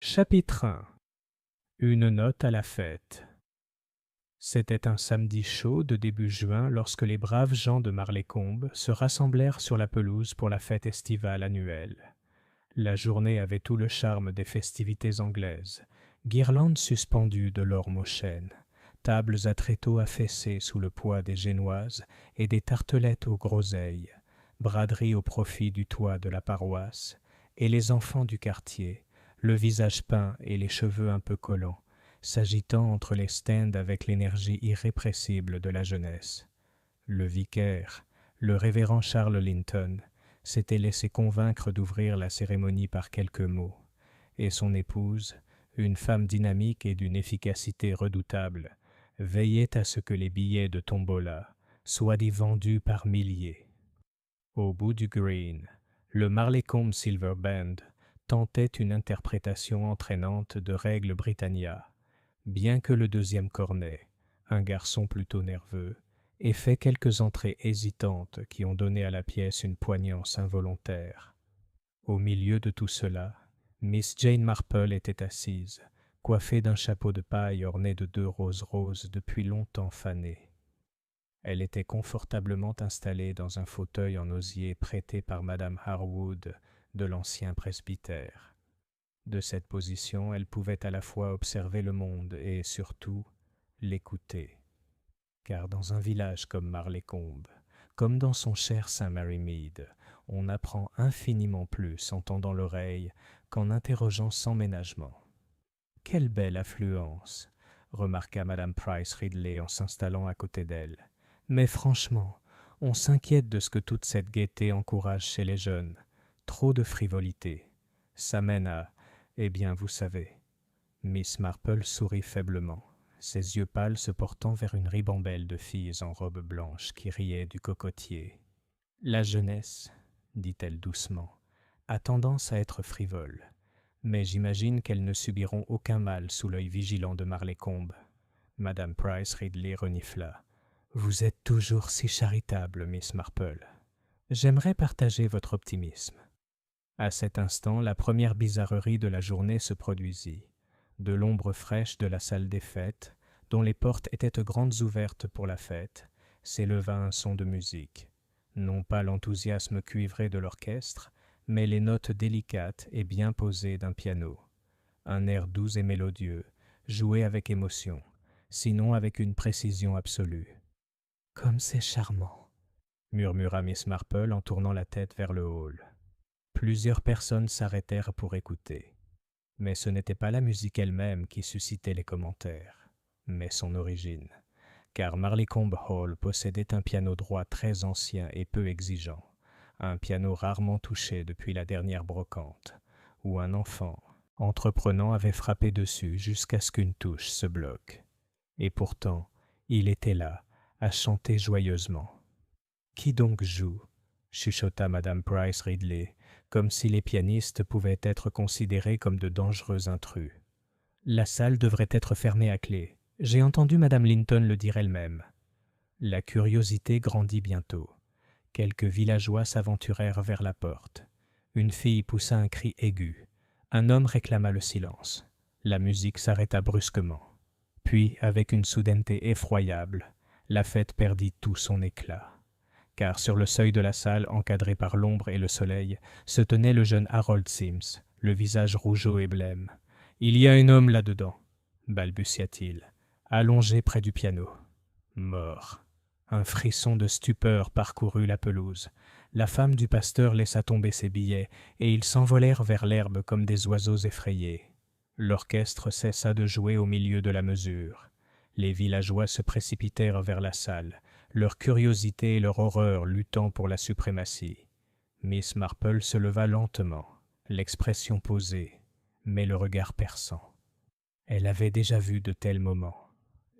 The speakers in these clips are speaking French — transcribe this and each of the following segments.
Chapitre 1. Une note à la fête. C'était un samedi chaud de début juin lorsque les braves gens de Marlécombe se rassemblèrent sur la pelouse pour la fête estivale annuelle. La journée avait tout le charme des festivités anglaises, guirlandes suspendues de l'orme aux chênes, tables à tréteaux affaissés sous le poids des génoises et des tartelettes aux groseilles, braderies au profit du toit de la paroisse, et les enfants du quartier, le visage peint et les cheveux un peu collants, s'agitant entre les stands avec l'énergie irrépressible de la jeunesse. Le vicaire, le révérend Charles Linton, s'était laissé convaincre d'ouvrir la cérémonie par quelques mots, et son épouse, une femme dynamique et d'une efficacité redoutable, veillait à ce que les billets de tombola soient vendus par milliers. Au bout du green, le Marlécombe Silver Band tentait une interprétation entraînante de Règle Britannia, bien que le deuxième cornet, un garçon plutôt nerveux, ait fait quelques entrées hésitantes qui ont donné à la pièce une poignance involontaire. Au milieu de tout cela, Miss Jane Marple était assise, coiffée d'un chapeau de paille orné de 2 roses depuis longtemps fanées. Elle était confortablement installée dans un fauteuil en osier prêté par Madame Harwood de l'ancien presbytère. De cette position, elle pouvait à la fois observer le monde et, surtout, l'écouter. Car dans un village comme Marlécombe, comme dans son cher Saint-Mary-Mead, on apprend infiniment plus en tendant l'oreille qu'en interrogeant sans ménagement. « Quelle belle affluence !» remarqua Madame Price Ridley en s'installant à côté d'elle. « Mais franchement, on s'inquiète de ce que toute cette gaieté encourage chez les jeunes. Trop de frivolité. Ça mène à... Eh bien, vous savez. » Miss Marple sourit faiblement, ses yeux pâles se portant vers une ribambelle de filles en robe blanche qui riaient du cocotier. « La jeunesse, dit-elle doucement, a tendance à être frivole, mais j'imagine qu'elles ne subiront aucun mal sous l'œil vigilant de Marlécombe. » Madame Price Ridley renifla. « Vous êtes toujours si charitable, Miss Marple. J'aimerais partager votre optimisme. » À cet instant, la première bizarrerie de la journée se produisit. De l'ombre fraîche de la salle des fêtes, dont les portes étaient grandes ouvertes pour la fête, s'éleva un son de musique. Non pas l'enthousiasme cuivré de l'orchestre, mais les notes délicates et bien posées d'un piano. Un air doux et mélodieux, joué avec émotion, sinon avec une précision absolue. « Comme c'est charmant !» murmura Miss Marple en tournant la tête vers le hall. Plusieurs personnes s'arrêtèrent pour écouter. Mais ce n'était pas la musique elle-même qui suscitait les commentaires, mais son origine, car Marlécombe Hall possédait un piano droit très ancien et peu exigeant, un piano rarement touché depuis la dernière brocante, où un enfant, entreprenant, avait frappé dessus jusqu'à ce qu'une touche se bloque. Et pourtant, il était là, à chanter joyeusement. « Qui donc joue ?» chuchota Madame Price Ridley, comme si les pianistes pouvaient être considérés comme de dangereux intrus. « La salle devrait être fermée à clé. J'ai entendu Madame Linton le dire elle-même. » La curiosité grandit bientôt. Quelques villageois s'aventurèrent vers la porte. Une fille poussa un cri aigu. Un homme réclama le silence. La musique s'arrêta brusquement. Puis, avec une soudaineté effroyable, la fête perdit tout son éclat. Car sur le seuil de la salle, encadré par l'ombre et le soleil, se tenait le jeune Harold Sims, le visage rougeau et blême. « Il y a un homme là-dedans, » balbutia-t-il, allongé près du piano. Mort. Un frisson de stupeur parcourut la pelouse. La femme du pasteur laissa tomber ses billets, et ils s'envolèrent vers l'herbe comme des oiseaux effrayés. L'orchestre cessa de jouer au milieu de la mesure. Les villageois se précipitèrent vers la salle, leur curiosité et leur horreur luttant pour la suprématie. Miss Marple se leva lentement, l'expression posée, mais le regard perçant. Elle avait déjà vu de tels moments.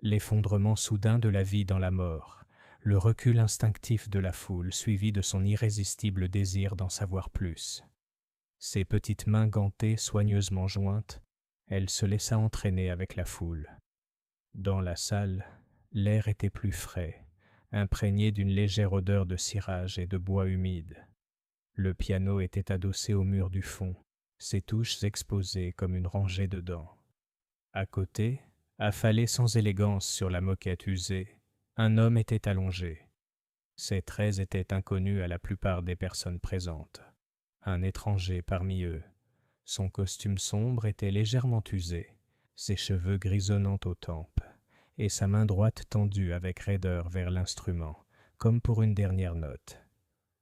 L'effondrement soudain de la vie dans la mort, le recul instinctif de la foule suivi de son irrésistible désir d'en savoir plus. Ses petites mains gantées soigneusement jointes, elle se laissa entraîner avec la foule. Dans la salle, l'air était plus frais, imprégné d'une légère odeur de cirage et de bois humide. Le piano était adossé au mur du fond, ses touches exposées comme une rangée de dents. À côté, affalé sans élégance sur la moquette usée, un homme était allongé. Ses traits étaient inconnus à la plupart des personnes présentes. Un étranger parmi eux. Son costume sombre était légèrement usé, ses cheveux grisonnant aux tempes, et sa main droite tendue avec raideur vers l'instrument, comme pour une dernière note.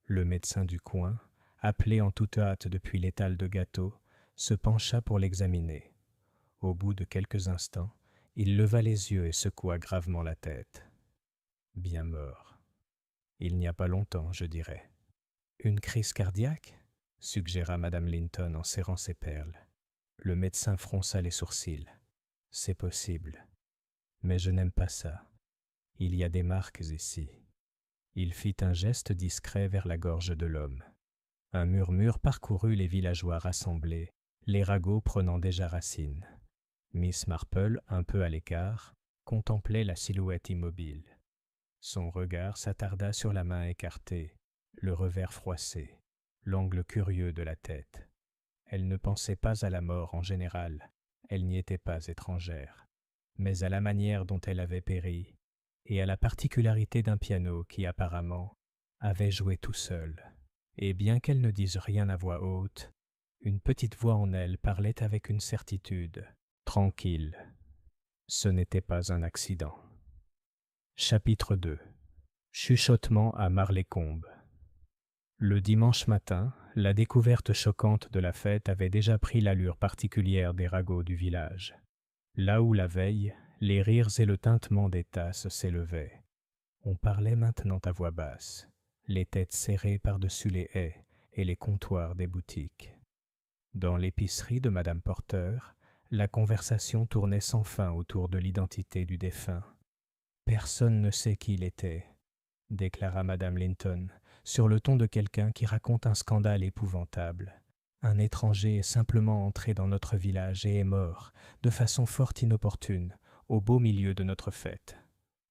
Le médecin du coin, appelé en toute hâte depuis l'étal de gâteau, se pencha pour l'examiner. Au bout de quelques instants, il leva les yeux et secoua gravement la tête. Bien mort. Il n'y a pas longtemps, je dirais. Une crise cardiaque ? Suggéra Madame Linton en serrant ses perles. Le médecin fronça les sourcils. C'est possible. Mais je n'aime pas ça. Il y a des marques ici. Il fit un geste discret vers la gorge de l'homme. Un murmure parcourut les villageois rassemblés, les ragots prenant déjà racine. Miss Marple, un peu à l'écart, contemplait la silhouette immobile. Son regard s'attarda sur la main écartée, le revers froissé, l'angle curieux de la tête. Elle ne pensait pas à la mort en général, elle n'y était pas étrangère, mais à la manière dont elle avait péri, et à la particularité d'un piano qui apparemment avait joué tout seul. Et bien qu'elle ne dise rien à voix haute, une petite voix en elle parlait avec une certitude, tranquille. Ce n'était pas un accident. Chapitre 2. Chuchotement à Marlécombe. Le dimanche matin, la découverte choquante de la fête avait déjà pris l'allure particulière des ragots du village. Là où la veille, les rires et le tintement des tasses s'élevaient. On parlait maintenant à voix basse, les têtes serrées par-dessus les haies et les comptoirs des boutiques. Dans l'épicerie de Madame Porter, la conversation tournait sans fin autour de l'identité du défunt. « Personne ne sait qui il était », déclara Madame Linton, sur le ton de quelqu'un qui raconte un scandale épouvantable. Un étranger est simplement entré dans notre village et est mort, de façon fort inopportune, au beau milieu de notre fête.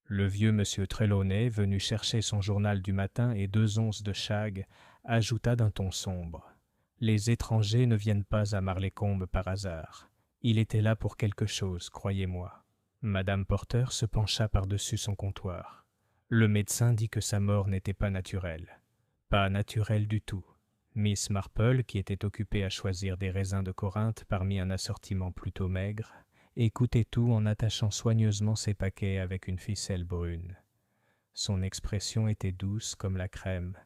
Le vieux monsieur Trelawney, venu chercher son journal du matin et 2 onces de shag, ajouta d'un ton sombre. Les étrangers ne viennent pas à Marlécombe par hasard. Il était là pour quelque chose, croyez-moi. Madame Porter se pencha par-dessus son comptoir. Le médecin dit que sa mort n'était pas naturelle. Pas naturelle du tout. Miss Marple, qui était occupée à choisir des raisins de Corinthe parmi un assortiment plutôt maigre, écoutait tout en attachant soigneusement ses paquets avec une ficelle brune. Son expression était douce comme la crème,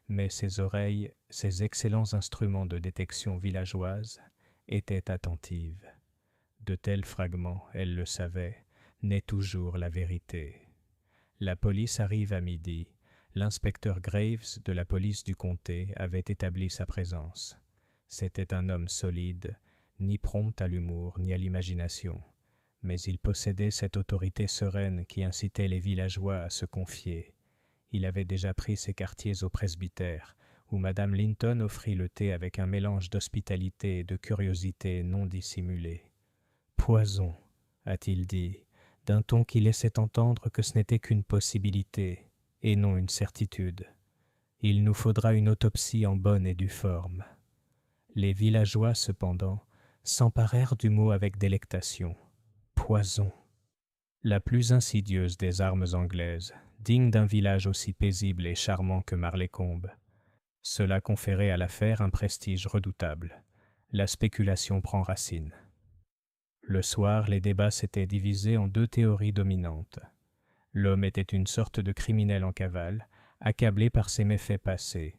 mais ses oreilles, ses excellents instruments de détection villageoise, étaient attentives. De tels fragments, elle le savait, n'est toujours la vérité. La police arrive à midi. L'inspecteur Graves de la police du comté avait établi sa présence. C'était un homme solide, ni prompt à l'humour ni à l'imagination, mais il possédait cette autorité sereine qui incitait les villageois à se confier. Il avait déjà pris ses quartiers au presbytère, où Madame Linton offrit le thé avec un mélange d'hospitalité et de curiosité non dissimulée. « Poison », a-t-il dit, d'un ton qui laissait entendre que ce n'était qu'une possibilité, et non une certitude. Il nous faudra une autopsie en bonne et due forme. Les villageois, cependant, s'emparèrent du mot avec délectation. Poison. La plus insidieuse des armes anglaises, digne d'un village aussi paisible et charmant que Marlécombe. Cela conférait à l'affaire un prestige redoutable. La spéculation prend racine. Le soir, les débats s'étaient divisés en 2 théories dominantes. L'homme était une sorte de criminel en cavale, accablé par ses méfaits passés.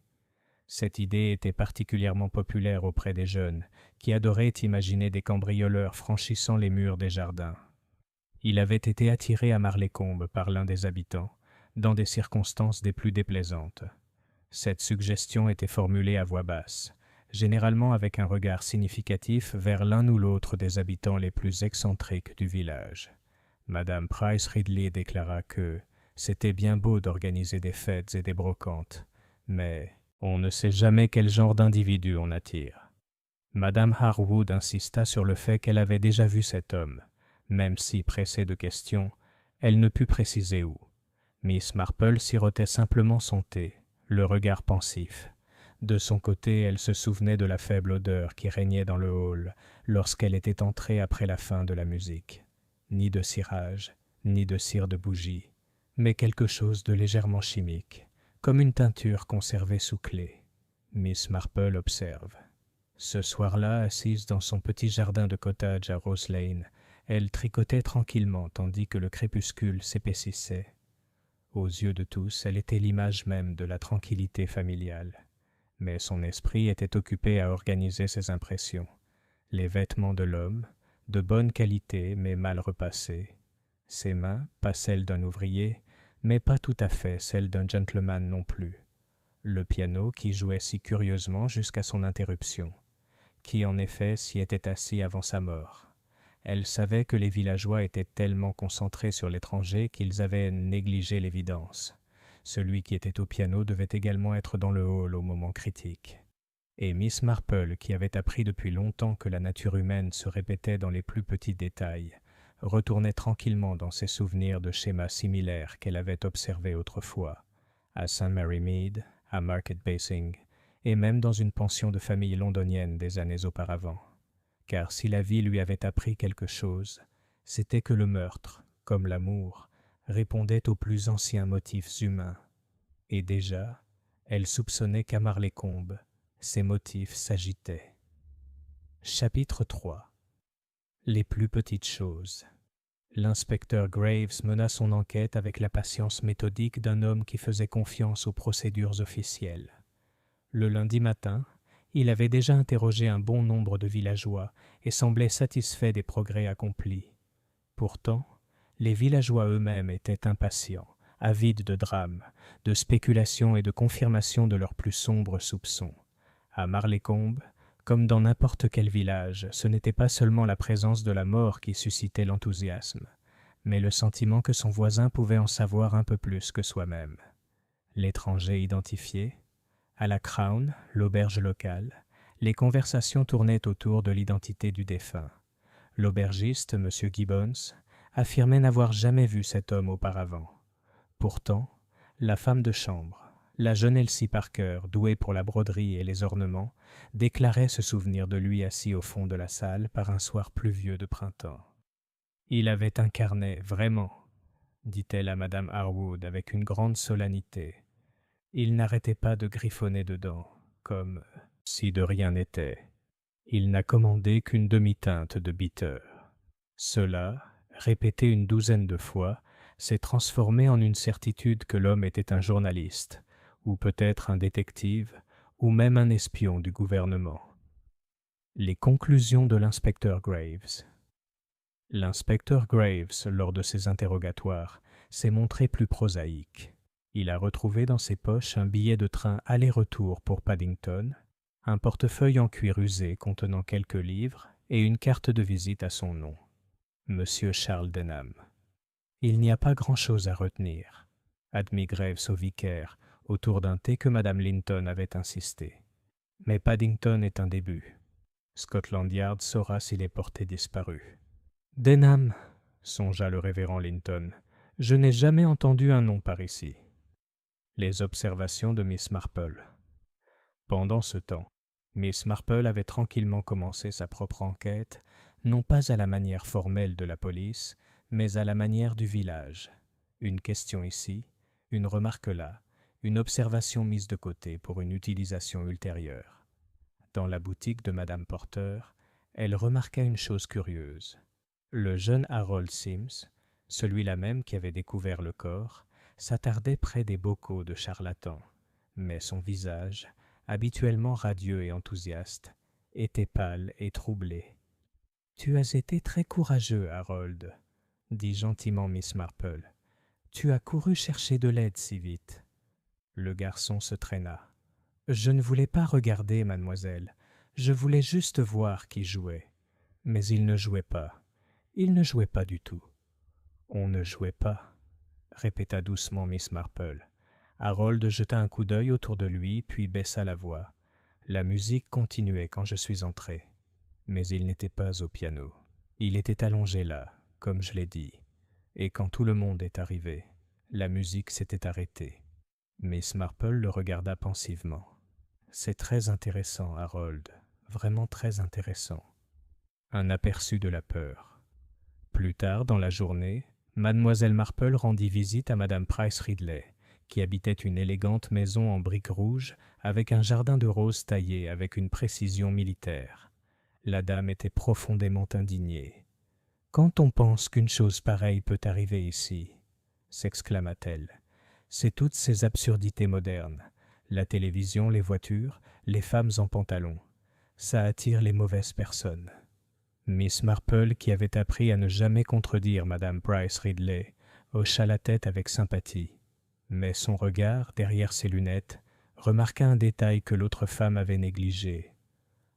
Cette idée était particulièrement populaire auprès des jeunes, qui adoraient imaginer des cambrioleurs franchissant les murs des jardins. Il avait été attiré à Marlécombe par l'un des habitants, dans des circonstances des plus déplaisantes. Cette suggestion était formulée à voix basse, généralement avec un regard significatif vers l'un ou l'autre des habitants les plus excentriques du village. Madame Price Ridley déclara que c'était bien beau d'organiser des fêtes et des brocantes, mais on ne sait jamais quel genre d'individu on attire. Madame Harwood insista sur le fait qu'elle avait déjà vu cet homme, même si, pressée de questions, elle ne put préciser où. Miss Marple sirotait simplement son thé, le regard pensif. De son côté, elle se souvenait de la faible odeur qui régnait dans le hall lorsqu'elle était entrée après la fin de la musique. Ni de cirage, ni de cire de bougie, mais quelque chose de légèrement chimique, comme une teinture conservée sous clé. Miss Marple observe. Ce soir-là, assise dans son petit jardin de cottage à Rose Lane, elle tricotait tranquillement tandis que le crépuscule s'épaississait. Aux yeux de tous, elle était l'image même de la tranquillité familiale. Mais son esprit était occupé à organiser ses impressions. Les vêtements de l'homme, de bonne qualité mais mal repassés. Ses mains, pas celles d'un ouvrier, mais pas tout à fait celles d'un gentleman non plus. Le piano qui jouait si curieusement jusqu'à son interruption. Qui en effet s'y était assis avant sa mort. Elle savait que les villageois étaient tellement concentrés sur l'étranger qu'ils avaient négligé l'évidence. Celui qui était au piano devait également être dans le hall au moment critique. Et Miss Marple, qui avait appris depuis longtemps que la nature humaine se répétait dans les plus petits détails, retournait tranquillement dans ses souvenirs de schémas similaires qu'elle avait observés autrefois, à St. Mary Mead, à Market Basing, et même dans une pension de famille londonienne des années auparavant. Car si la vie lui avait appris quelque chose, c'était que le meurtre, comme l'amour, répondait aux plus anciens motifs humains. Et déjà, elle soupçonnait qu'à Marlécombe, ces motifs s'agitaient. Chapitre 3. Les plus petites choses. L'inspecteur Graves mena son enquête avec la patience méthodique d'un homme qui faisait confiance aux procédures officielles. Le lundi matin, il avait déjà interrogé un bon nombre de villageois et semblait satisfait des progrès accomplis. Pourtant, les villageois eux-mêmes étaient impatients, avides de drames, de spéculations et de confirmation de leurs plus sombres soupçons. À Marlécombe, comme dans n'importe quel village, ce n'était pas seulement la présence de la mort qui suscitait l'enthousiasme, mais le sentiment que son voisin pouvait en savoir un peu plus que soi-même. L'étranger identifié, à la Crown, l'auberge locale, les conversations tournaient autour de l'identité du défunt. L'aubergiste, M. Gibbons, affirmait n'avoir jamais vu cet homme auparavant. Pourtant, la femme de chambre, la jeune Elsie Parker, douée pour la broderie et les ornements, déclarait se souvenir de lui assis au fond de la salle par un soir pluvieux de printemps. « Il avait un carnet, vraiment, » dit-elle à Madame Harwood avec une grande solennité. Il n'arrêtait pas de griffonner dedans, comme si de rien n'était. Il n'a commandé qu'une demi-teinte de bitter. Cela, répété une douzaine de fois, s'est transformé en une certitude que l'homme était un journaliste, ou peut-être un détective, ou même un espion du gouvernement. Les conclusions de l'inspecteur Graves. L'inspecteur Graves, lors de ses interrogatoires, s'est montré plus prosaïque. Il a retrouvé dans ses poches un billet de train aller-retour pour Paddington, un portefeuille en cuir usé contenant quelques livres et une carte de visite à son nom. Monsieur Charles Denham. Il n'y a pas grand-chose à retenir, admit Graves au vicaire, autour d'un thé que Madame Linton avait insisté. Mais Paddington est un début. Scotland Yard saura s'il est porté disparu. Denham, songea le révérend Linton, je n'ai jamais entendu un nom par ici. Les observations de Miss Marple. Pendant ce temps, Miss Marple avait tranquillement commencé sa propre enquête, non pas à la manière formelle de la police, mais à la manière du village. Une question ici, une remarque là, une observation mise de côté pour une utilisation ultérieure. Dans la boutique de Madame Porter, elle remarqua une chose curieuse. Le jeune Harold Sims, celui-là même qui avait découvert le corps, s'attardait près des bocaux de charlatans, mais son visage, habituellement radieux et enthousiaste, était pâle et troublé. « Tu as été très courageux, Harold, » dit gentiment Miss Marple. « Tu as couru chercher de l'aide si vite. » Le garçon se traîna. « Je ne voulais pas regarder, mademoiselle. Je voulais juste voir qui jouait. » Mais il ne jouait pas. Il ne jouait pas du tout. « On ne jouait pas, » répéta doucement Miss Marple. Harold jeta un coup d'œil autour de lui, puis baissa la voix. La musique continuait quand je suis entré. Mais il n'était pas au piano. Il était allongé là, comme je l'ai dit. Et quand tout le monde est arrivé, la musique s'était arrêtée. Miss Marple le regarda pensivement. C'est très intéressant, Harold, vraiment très intéressant. Un aperçu de la peur. Plus tard dans la journée, mademoiselle Marple rendit visite à madame Price Ridley, qui habitait une élégante maison en briques rouges avec un jardin de roses taillé avec une précision militaire. La dame était profondément indignée. « Quand on pense qu'une chose pareille peut arriver ici, » s'exclama-t-elle, « c'est toutes ces absurdités modernes. La télévision, les voitures, les femmes en pantalon. Ça attire les mauvaises personnes. » Miss Marple, qui avait appris à ne jamais contredire madame Price Ridley, hocha la tête avec sympathie. Mais son regard, derrière ses lunettes, remarqua un détail que l'autre femme avait négligé.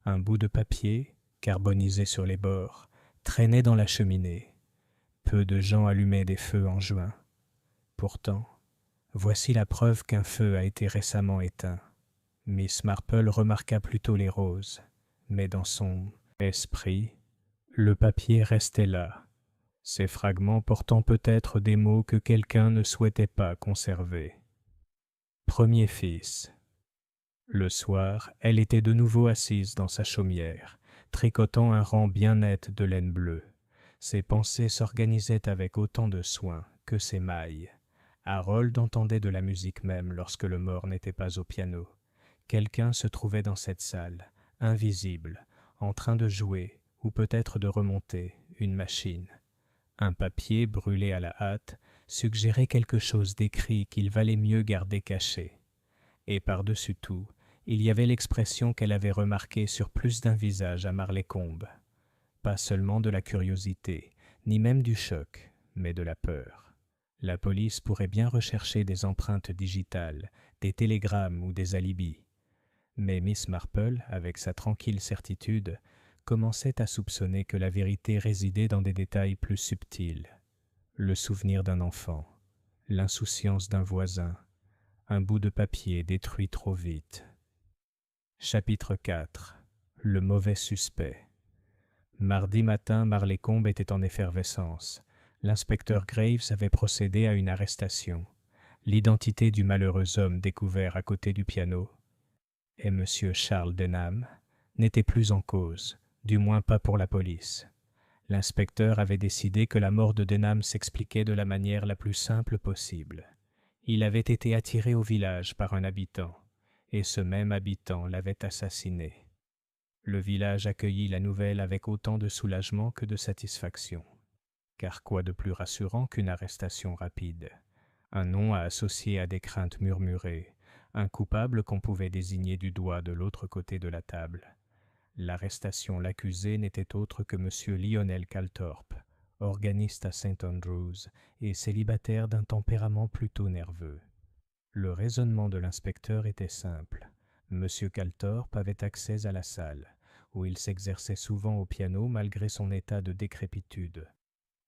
Un bout de papier, carbonisé sur les bords, traînait dans la cheminée. Peu de gens allumaient des feux en juin. Pourtant, voici la preuve qu'un feu a été récemment éteint. Miss Marple remarqua plutôt les roses, mais dans son esprit, le papier restait là, ces fragments portant peut-être des mots que quelqu'un ne souhaitait pas conserver. Premier fils. Le soir, elle était de nouveau assise dans sa chaumière, tricotant un rang bien net de laine bleue. Ses pensées s'organisaient avec autant de soin que ses mailles. Harold entendait de la musique même lorsque le mort n'était pas au piano. Quelqu'un se trouvait dans cette salle, invisible, en train de jouer ou peut-être de remonter une machine. Un papier brûlé à la hâte suggérait quelque chose d'écrit qu'il valait mieux garder caché. Et par-dessus tout, il y avait l'expression qu'elle avait remarquée sur plus d'un visage à Marleycombe. Pas seulement de la curiosité, ni même du choc, mais de la peur. La police pourrait bien rechercher des empreintes digitales, des télégrammes ou des alibis. Mais Miss Marple, avec sa tranquille certitude, commençait à soupçonner que la vérité résidait dans des détails plus subtils. Le souvenir d'un enfant, l'insouciance d'un voisin, un bout de papier détruit trop vite. Chapitre 4. Le mauvais suspect. Mardi matin, Marleycombe était en effervescence. L'inspecteur Graves avait procédé à une arrestation. L'identité du malheureux homme découvert à côté du piano, et M. Charles Denham, n'était plus en cause, du moins pas pour la police. L'inspecteur avait décidé que la mort de Denham s'expliquait de la manière la plus simple possible. Il avait été attiré au village par un habitant, et ce même habitant l'avait assassiné. Le village accueillit la nouvelle avec autant de soulagement que de satisfaction. Car quoi de plus rassurant qu'une arrestation rapide? Un nom à associer à des craintes murmurées, un coupable qu'on pouvait désigner du doigt de l'autre côté de la table. L'arrestation l'accusé n'était autre que M. Lionel Calthorpe, organiste à St. Andrews et célibataire d'un tempérament plutôt nerveux. Le raisonnement de l'inspecteur était simple. M. Calthorpe avait accès à la salle, où il s'exerçait souvent au piano malgré son état de décrépitude.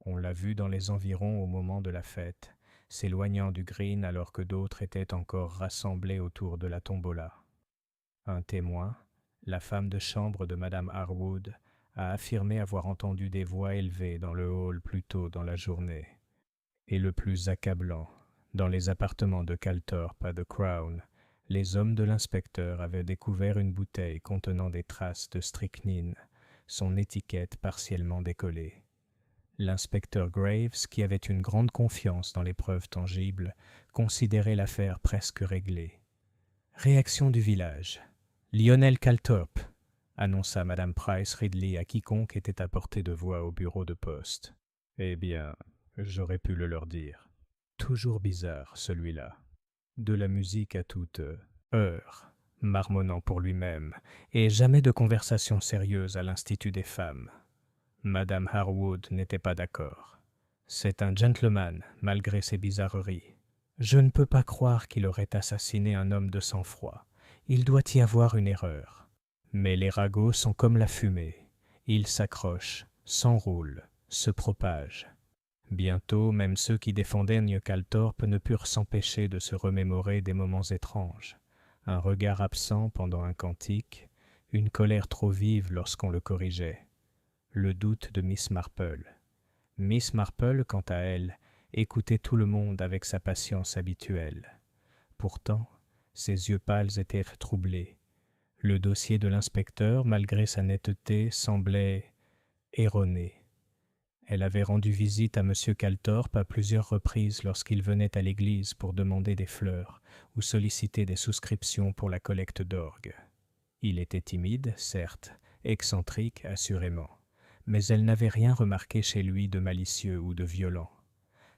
On l'a vu dans les environs au moment de la fête, s'éloignant du green alors que d'autres étaient encore rassemblés autour de la tombola. Un témoin, la femme de chambre de Madame Harwood, a affirmé avoir entendu des voix élevées dans le hall plus tôt dans la journée. Et le plus accablant, dans les appartements de Calthorpe à The Crown, les hommes de l'inspecteur avaient découvert une bouteille contenant des traces de strychnine, son étiquette partiellement décollée. L'inspecteur Graves, qui avait une grande confiance dans les preuves tangibles, considérait l'affaire presque réglée. Réaction du village. « Lionel Calthorpe !» annonça Madame Price Ridley à quiconque était à portée de voix au bureau de poste. « Eh bien, j'aurais pu le leur dire. Toujours bizarre, celui-là. De la musique à toute heure, marmonnant pour lui-même, et jamais de conversation sérieuse à l'Institut des femmes. » Madame Harwood n'était pas d'accord. « C'est un gentleman, malgré ses bizarreries. Je ne peux pas croire qu'il aurait assassiné un homme de sang-froid. Il doit y avoir une erreur. Mais les ragots sont comme la fumée. Ils s'accrochent, s'enroulent, se propagent. » Bientôt, même ceux qui défendaient N. Calthorpe ne purent s'empêcher de se remémorer des moments étranges. Un regard absent pendant un cantique, une colère trop vive lorsqu'on le corrigeait. Le doute de Miss Marple. Miss Marple, quant à elle, écoutait tout le monde avec sa patience habituelle. Pourtant, ses yeux pâles étaient troublés, Le dossier de l'inspecteur, malgré sa netteté, semblait erroné. Elle avait rendu visite à M. Calthorpe à plusieurs reprises lorsqu'il venait à l'église pour demander des fleurs ou solliciter des souscriptions pour la collecte d'orgue. Il était timide, certes, excentrique, assurément, mais elle n'avait rien remarqué chez lui de malicieux ou de violent.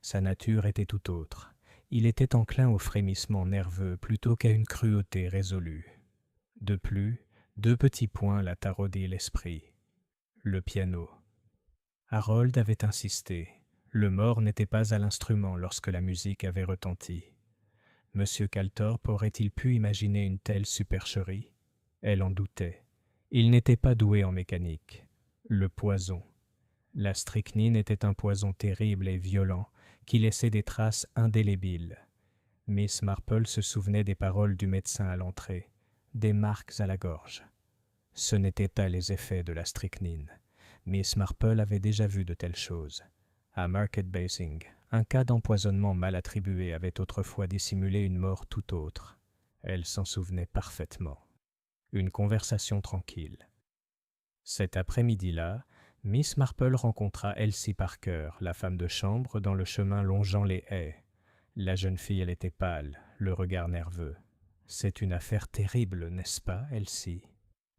Sa nature était tout autre. Il était enclin au frémissement nerveux plutôt qu'à une cruauté résolue. De plus, 2 petits points la taraudaient l'esprit. Le piano. Harold avait insisté. Le mort n'était pas à l'instrument lorsque la musique avait retenti. M. Calthorpe aurait-il pu imaginer une telle supercherie? Elle en doutait. Il n'était pas doué en mécanique. Le poison. La strychnine était un poison terrible et violent qui laissait des traces indélébiles. Miss Marple se souvenait des paroles du médecin à l'entrée, des marques à la gorge. Ce n'étaient pas les effets de la strychnine. Miss Marple avait déjà vu de telles choses. À Market Basing, un cas d'empoisonnement mal attribué avait autrefois dissimulé une mort tout autre. Elle s'en souvenait parfaitement. Une conversation tranquille. Cet après-midi-là, Miss Marple rencontra Elsie Parker, la femme de chambre, dans le chemin longeant les haies. La jeune fille, elle était pâle, le regard nerveux. « C'est une affaire terrible, n'est-ce pas, Elsie ?»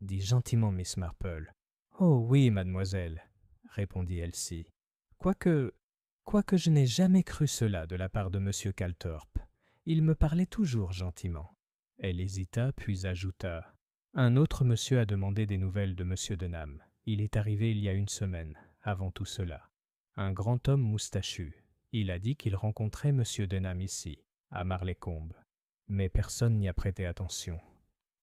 dit gentiment Miss Marple. « Oh oui, mademoiselle, » répondit Elsie. « Quoique je n'ai jamais cru cela de la part de M. Calthorpe. Il me parlait toujours gentiment. » Elle hésita, puis ajouta. « Un autre monsieur a demandé des nouvelles de M. Denham. Il est arrivé il y a une semaine, avant tout cela. Un grand homme moustachu. Il a dit qu'il rencontrait M. Denham ici, à Marleycombe. Mais personne n'y a prêté attention. »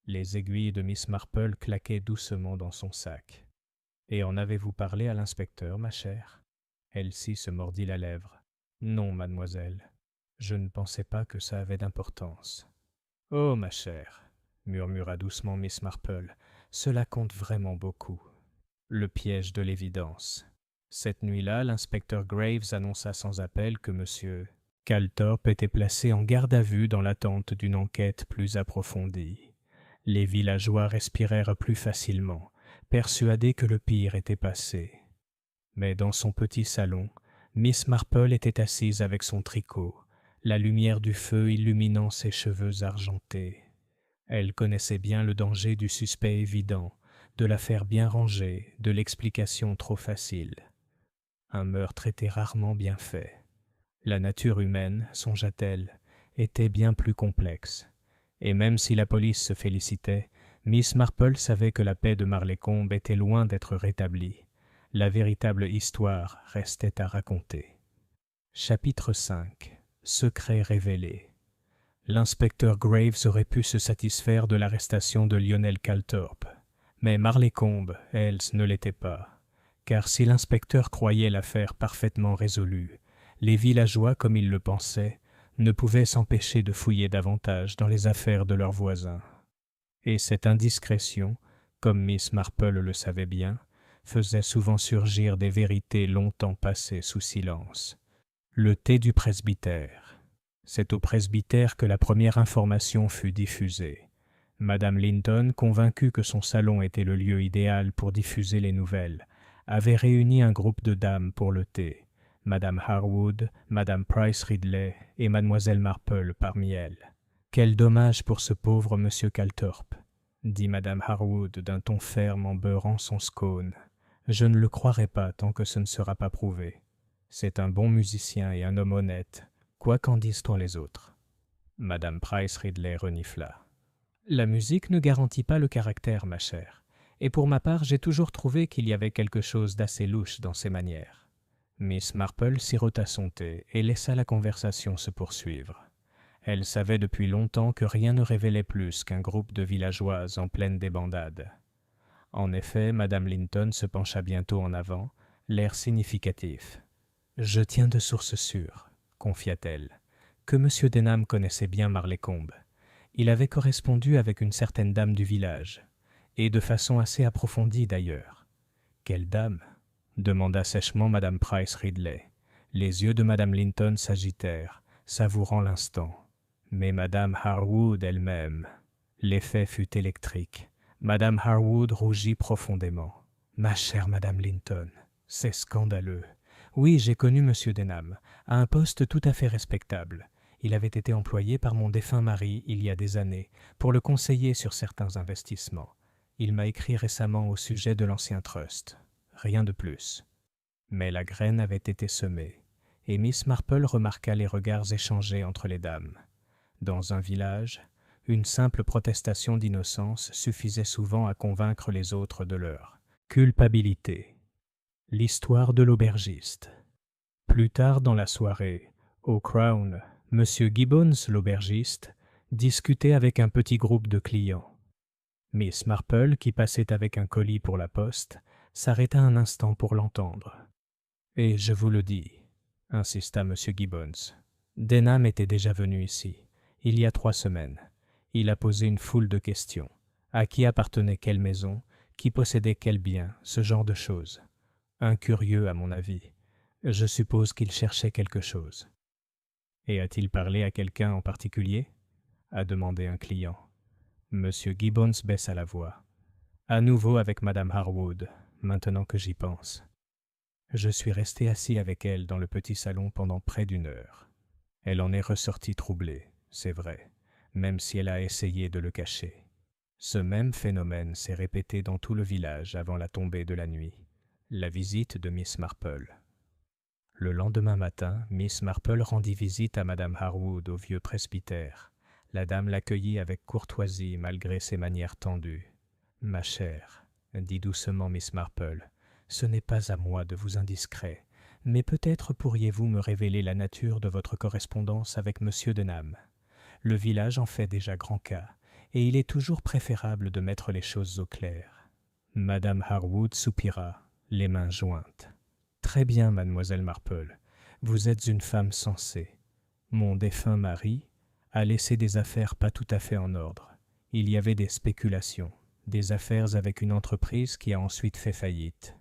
Les aiguilles de Miss Marple claquaient doucement dans son sac. « Et en avez-vous parlé à l'inspecteur, ma chère ?» Elsie se mordit la lèvre. « Non, mademoiselle. Je ne pensais pas que ça avait d'importance. »« Oh, ma chère, » murmura doucement Miss Marple, « cela compte vraiment beaucoup. » Le piège de l'évidence. Cette nuit-là, l'inspecteur Graves annonça sans appel que M. Calthorpe était placé en garde à vue dans l'attente d'une enquête plus approfondie. Les villageois respirèrent plus facilement, persuadés que le pire était passé. Mais dans son petit salon, Miss Marple était assise avec son tricot, la lumière du feu illuminant ses cheveux argentés. Elle connaissait bien le danger du suspect évident, de l'affaire bien rangée, de l'explication trop facile. Un meurtre était rarement bien fait. La nature humaine, songea-t-elle, était bien plus complexe. Et même si la police se félicitait, Miss Marple savait que la paix de Marleycombe était loin d'être rétablie. La véritable histoire restait à raconter. Chapitre 5. Secret révélé. L'inspecteur Graves aurait pu se satisfaire de l'arrestation de Lionel Calthorpe. Mais Marleycombe, elle, ne l'était pas. Car si l'inspecteur croyait l'affaire parfaitement résolue, les villageois, comme ils le pensaient, ne pouvaient s'empêcher de fouiller davantage dans les affaires de leurs voisins. Et cette indiscrétion, comme Miss Marple le savait bien, faisait souvent surgir des vérités longtemps passées sous silence. Le thé du presbytère. C'est au presbytère que la première information fut diffusée. Madame Linton, convaincue que son salon était le lieu idéal pour diffuser les nouvelles, avait réuni un groupe de dames pour le thé. Madame Harwood, Madame Price Ridley et Mademoiselle Marple parmi elles. « Quel dommage pour ce pauvre M. Calthorpe !» dit Madame Harwood d'un ton ferme en beurrant son scone. « Je ne le croirai pas tant que ce ne sera pas prouvé. C'est un bon musicien et un homme honnête, quoi qu'en disent-on les autres. » Madame Price Ridley renifla. « La musique ne garantit pas le caractère, ma chère, et pour ma part j'ai toujours trouvé qu'il y avait quelque chose d'assez louche dans ses manières. » Miss Marple sirota son thé et laissa la conversation se poursuivre. Elle savait depuis longtemps que rien ne révélait plus qu'un groupe de villageoises en pleine débandade. En effet, Madame Linton se pencha bientôt en avant, l'air significatif. « Je tiens de sources sûres, » confia-t-elle, « que M. Denham connaissait bien Marleycombe. Il avait correspondu avec une certaine dame du village, et de façon assez approfondie d'ailleurs. »« Quelle dame ?» demanda sèchement Madame Price Ridley. Les yeux de Madame Linton s'agitèrent, savourant l'instant. Mais Madame Harwood elle-même... L'effet fut électrique. Madame Harwood rougit profondément. « Ma chère Madame Linton, c'est scandaleux. Oui, j'ai connu M. Denham, à un poste tout à fait respectable. Il avait été employé par mon défunt mari il y a des années pour le conseiller sur certains investissements. Il m'a écrit récemment au sujet de l'ancien trust. Rien de plus. » Mais la graine avait été semée, et Miss Marple remarqua les regards échangés entre les dames. Dans un village, une simple protestation d'innocence suffisait souvent à convaincre les autres de leur culpabilité. L'histoire de l'aubergiste. Plus tard dans la soirée, au Crown, M. Gibbons, l'aubergiste, discutait avec un petit groupe de clients. Miss Marple, qui passait avec un colis pour la poste, s'arrêta un instant pour l'entendre. « Et je vous le dis, » insista M. Gibbons, « Denham était déjà venu ici, il y a 3 semaines. Il a posé une foule de questions. À qui appartenait quelle maison, qui possédait quel bien, ce genre de choses. Un curieux, à mon avis. Je suppose qu'il cherchait quelque chose. »« Et a-t-il parlé à quelqu'un en particulier ?» a demandé un client. M. Gibbons baissa la voix. « À nouveau avec Madame Harwood, maintenant que j'y pense. Je suis resté assis avec elle dans le petit salon pendant près d'1 heure. Elle en est ressortie troublée, c'est vrai, même si elle a essayé de le cacher. Ce même phénomène s'est répété dans tout le village avant la tombée de la nuit. La visite de Miss Marple. Le lendemain matin, Miss Marple rendit visite à Madame Harwood au vieux presbytère. La dame l'accueillit avec courtoisie malgré ses manières tendues. « Ma chère, » dit doucement Miss Marple, « ce n'est pas à moi de vous indiscret, mais peut-être pourriez-vous me révéler la nature de votre correspondance avec M. Denham. Le village en fait déjà grand cas, et il est toujours préférable de mettre les choses au clair. » Madame Harwood soupira, les mains jointes. « Très bien, mademoiselle Marple, vous êtes une femme sensée. Mon défunt mari a laissé des affaires pas tout à fait en ordre. Il y avait des spéculations, des affaires avec une entreprise qui a ensuite fait faillite.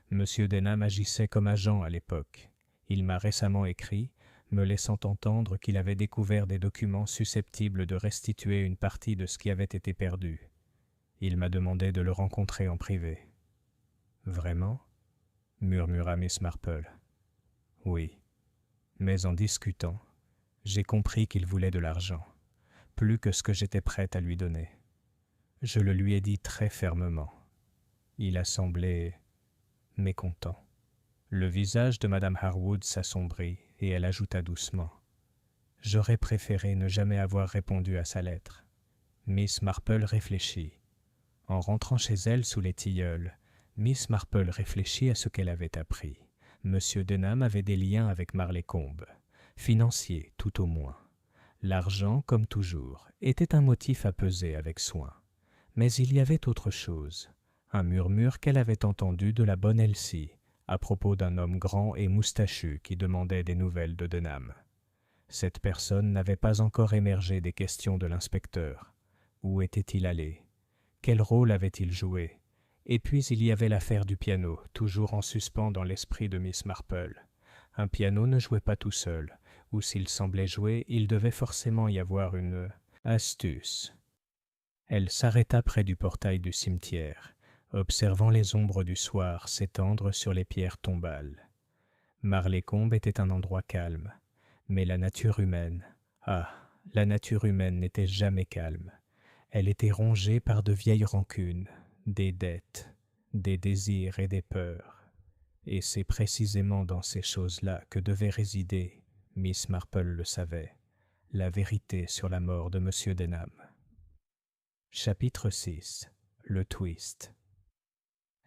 Monsieur Denham agissait comme agent à l'époque. Il m'a récemment écrit, me laissant entendre qu'il avait découvert des documents susceptibles de restituer une partie de ce qui avait été perdu. Il m'a demandé de le rencontrer en privé. »« Vraiment ?» murmura Miss Marple. « Oui, mais en discutant, j'ai compris qu'il voulait de l'argent, plus que ce que j'étais prête à lui donner. Je le lui ai dit très fermement. Il a semblé mécontent. » Le visage de Madame Harwood s'assombrit et elle ajouta doucement. « J'aurais préféré ne jamais avoir répondu à sa lettre. » Miss Marple réfléchit. En rentrant chez elle sous les tilleuls, Miss Marple réfléchit à ce qu'elle avait appris. Monsieur Denham avait des liens avec Marleycombe, financiers tout au moins. L'argent, comme toujours, était un motif à peser avec soin. Mais il y avait autre chose, un murmure qu'elle avait entendu de la bonne Elsie, à propos d'un homme grand et moustachu qui demandait des nouvelles de Denham. Cette personne n'avait pas encore émergé des questions de l'inspecteur. Où était-il allé? Quel rôle avait-il joué? Et puis il y avait l'affaire du piano, toujours en suspens dans l'esprit de Miss Marple. Un piano ne jouait pas tout seul, ou s'il semblait jouer, il devait forcément y avoir une astuce. Elle s'arrêta près du portail du cimetière, observant les ombres du soir s'étendre sur les pierres tombales. Marleycombe était un endroit calme, mais la nature humaine, la nature humaine n'était jamais calme. Elle était rongée par de vieilles rancunes, des dettes, des désirs et des peurs. Et c'est précisément dans ces choses-là que devait résider, Miss Marple le savait, la vérité sur la mort de M. Denham. Chapitre 6. Le twist.